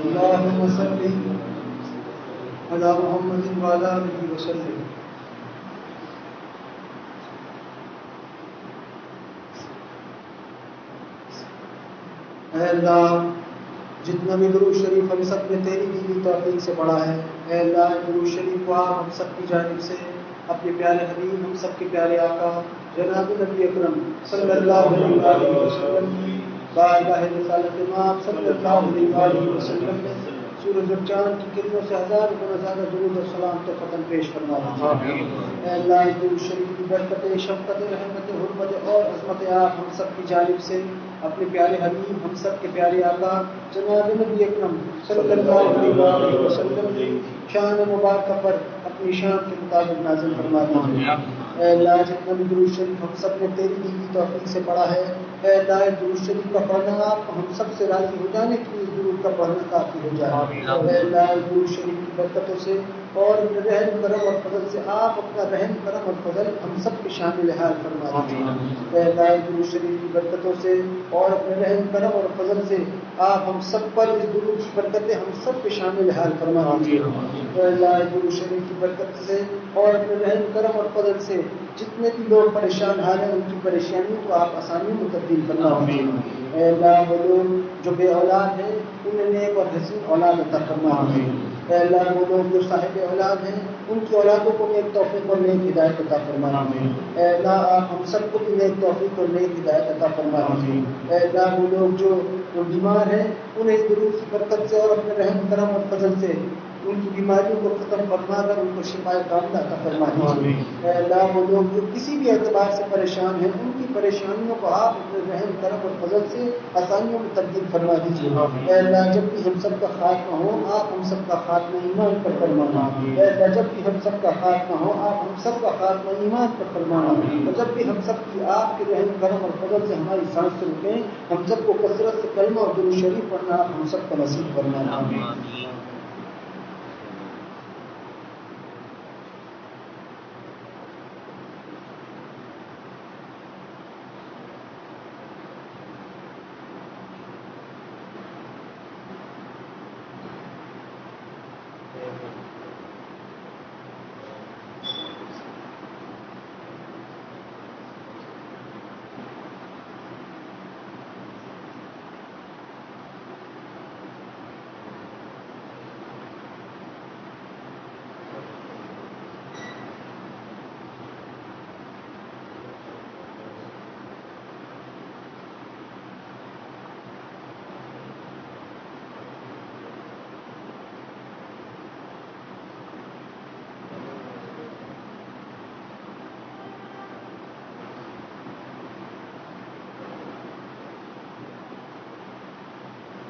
اللهم صل على محمد وعلى آله وسلم. اے اللہ جتنا بھی درود شریف ہم سب نے تیری دی ہوئی توفیق سے پڑھا ہے، اے اللہ درود شریف کو آپ ہم سب کی جانب سے اپنے پیارے حبیب ہم سب کے پیارے آقا جناب نبی اکرم صلی اللہ علیہ وسلم کی بارگاہ رسالت مآب صلی اللہ علیہ وسلم میں سورج اور چاند کی کرنوں سے ہزار گنا زیادہ درود اور سلام تو ختم پیش کرنا ہے. اے اللہ درود شریف کی برکت، شفقت، رحمت، حرمت اور عظمت آپ ہم سب کی جانب سے اپنے پیارے حبیب ہم سب کے پیارے آقا جناب نبی اکرم صلی اللہ علیہ وسلم کی شان مبارکہ پر اپنی شان کے مطابق نازل فرما دیجیے. اے اللہ جتنا بھی درود شریف ہم سب نے تیری دی ہوئی توفیق سے پڑھا ہے، اے اللہ درود شریف کا پڑھنا آپ ہم سب سے راضی ہو جانے کے لیے درود کا پڑھنا کافی ہو جائے. اے اللہ درود شریف کی برکتوں سے اور رحم کرم اور فضل سے آپ اپنا رحم کرم اور فضل ہم سب کے شامل حال فرما دیجیے. اے اللہ درود شریف کی برکتوں سے اور اپنے رحم کرم اور فضل سے آپ ہم سب پر اس درود کی برکتیں ہم سب کے شامل حال فرما دیجیے. اے اللہ درود شریف کی برکت سے اور اپنے رحم کرم اور فضل سے جتنے بھی لوگ پریشان حال ہیں ان کی پریشانیوں کو آپ آسانی میں تبدیل فرما دیجیے. اے اللہ وہ لوگ جو بے اولاد ہیں انہیں نیک اور حسین اولاد عطا فرما دیجیے. اے اللہ وہ لوگ جو صاحب اولاد ہیں ان کی اولادوں کو نیک توفیق اور نیک ہدایت عطا فرما دیجیے. اے اللہ آپ ہم سب کو بھی نیک توفیق اور نیک ہدایت عطا فرما دیجیے. اے اللہ وہ لوگ جو بیمار ہیں انہیں درود کی برکت سے اور اپنے رحم کرم اور فضل سے ان کی بیماریوں کو ختم فرما کر ان کو شفا کاملہ عطا فرما دیجیے. اے اللہ وہ لوگ جو کسی بھی اعتبار سے پریشان ہیں ان کی پریشانیوں کو آپ اپنے رحم کرم اور فضل سے آسانیوں میں تبدیل فرما دیجیے. اے اللہ جب بھی ہم سب کا خاتمہ ہو آپ ہم سب کا خاتمہ ایمان پر فرمانا. اے اللہ جب بھی ہم سب کا خاتمہ ہو آپ ہم سب کا خاتمہ ایمان پر فرمانا. اور جب بھی ہم سب کی آپ کے رحم کرم اور فضل سے ہماری سانس سے رکیں ہم سب کو کثرت سے کلمہ اور درود شریف پڑھنا آپ ہم سب کا نصیب فرمانا.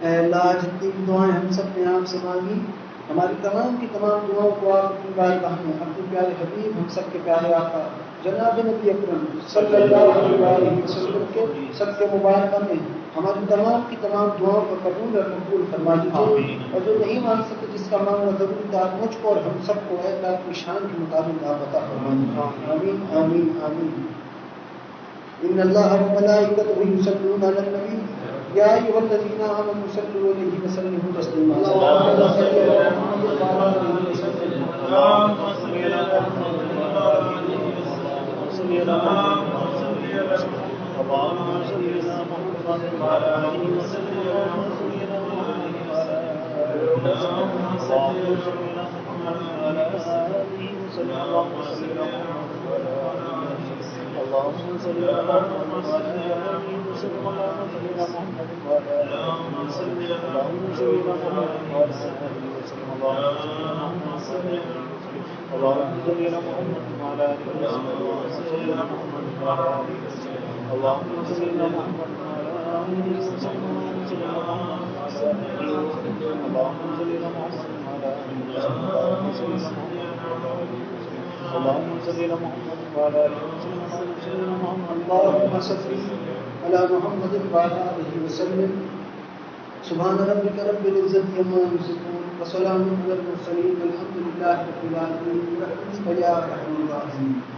اے اللہ جتنی بھی دعائیں ہم سب نے آپ سے مانگی ہماری تمام کی تمام دعاؤں کو آپ اپنی بارگاہ میں اپنے پیارے حبیب ہم سب کے پیارے آقا جناب نبی اکرم صلی اللہ علیہ وسلم کے سب کے مبارکہ میں ہماری تمام کی تمام دعاؤں کو قبول اور مقبول فرما دیجیے اور جو نہیں مان سکتے جس کا مانگنا ضروری تھا مجھ کو اور ہم سب کو اے اللہ کی شان کے مطابق آپ عطا فرما دیجیے آمین آمین آمین ان اللہ وملائکتہ یصلون علی النبی یا ایھا الذین آمنوا صلوا علیہ وسلموا تسلیما اللهم صل علی محمد وعلى آلہ وسلم اللهم صل على محمد وعلى آله وصحبه وسلم اللهم صل على محمد وعلى آله وسلم اللهم صل على محمد وعلى آله وسلم اللهم صل على محمد وعلى آله وسلم اللهم صل على محمد وعلى آله اللهم صل على محمد وعلى آله وسلم اللهم صل على محمد وعلى آله وسلم اللهم صل على محمد وعلى آله وسلم اللهم صل على محمد وعلى آله وسلم اللهم صل على محمد وعلى آله وسلم اللهم صل على محمد وعلى آله وسلم اللهم صل على محمد وعلى آله وسلم اللهم صل على محمد وعلى آله وسلم اللهم صل على محمد وعلى آله وسلم اللهم صل على محمد وعلى آله وسلم اللهم صل على محمد وعلى آله وسلم سبحان ربك رب العزة عما يصفون وسلام على المرسلين والحمد لله رب العالمين برحمتك يا أرحم الراحمين.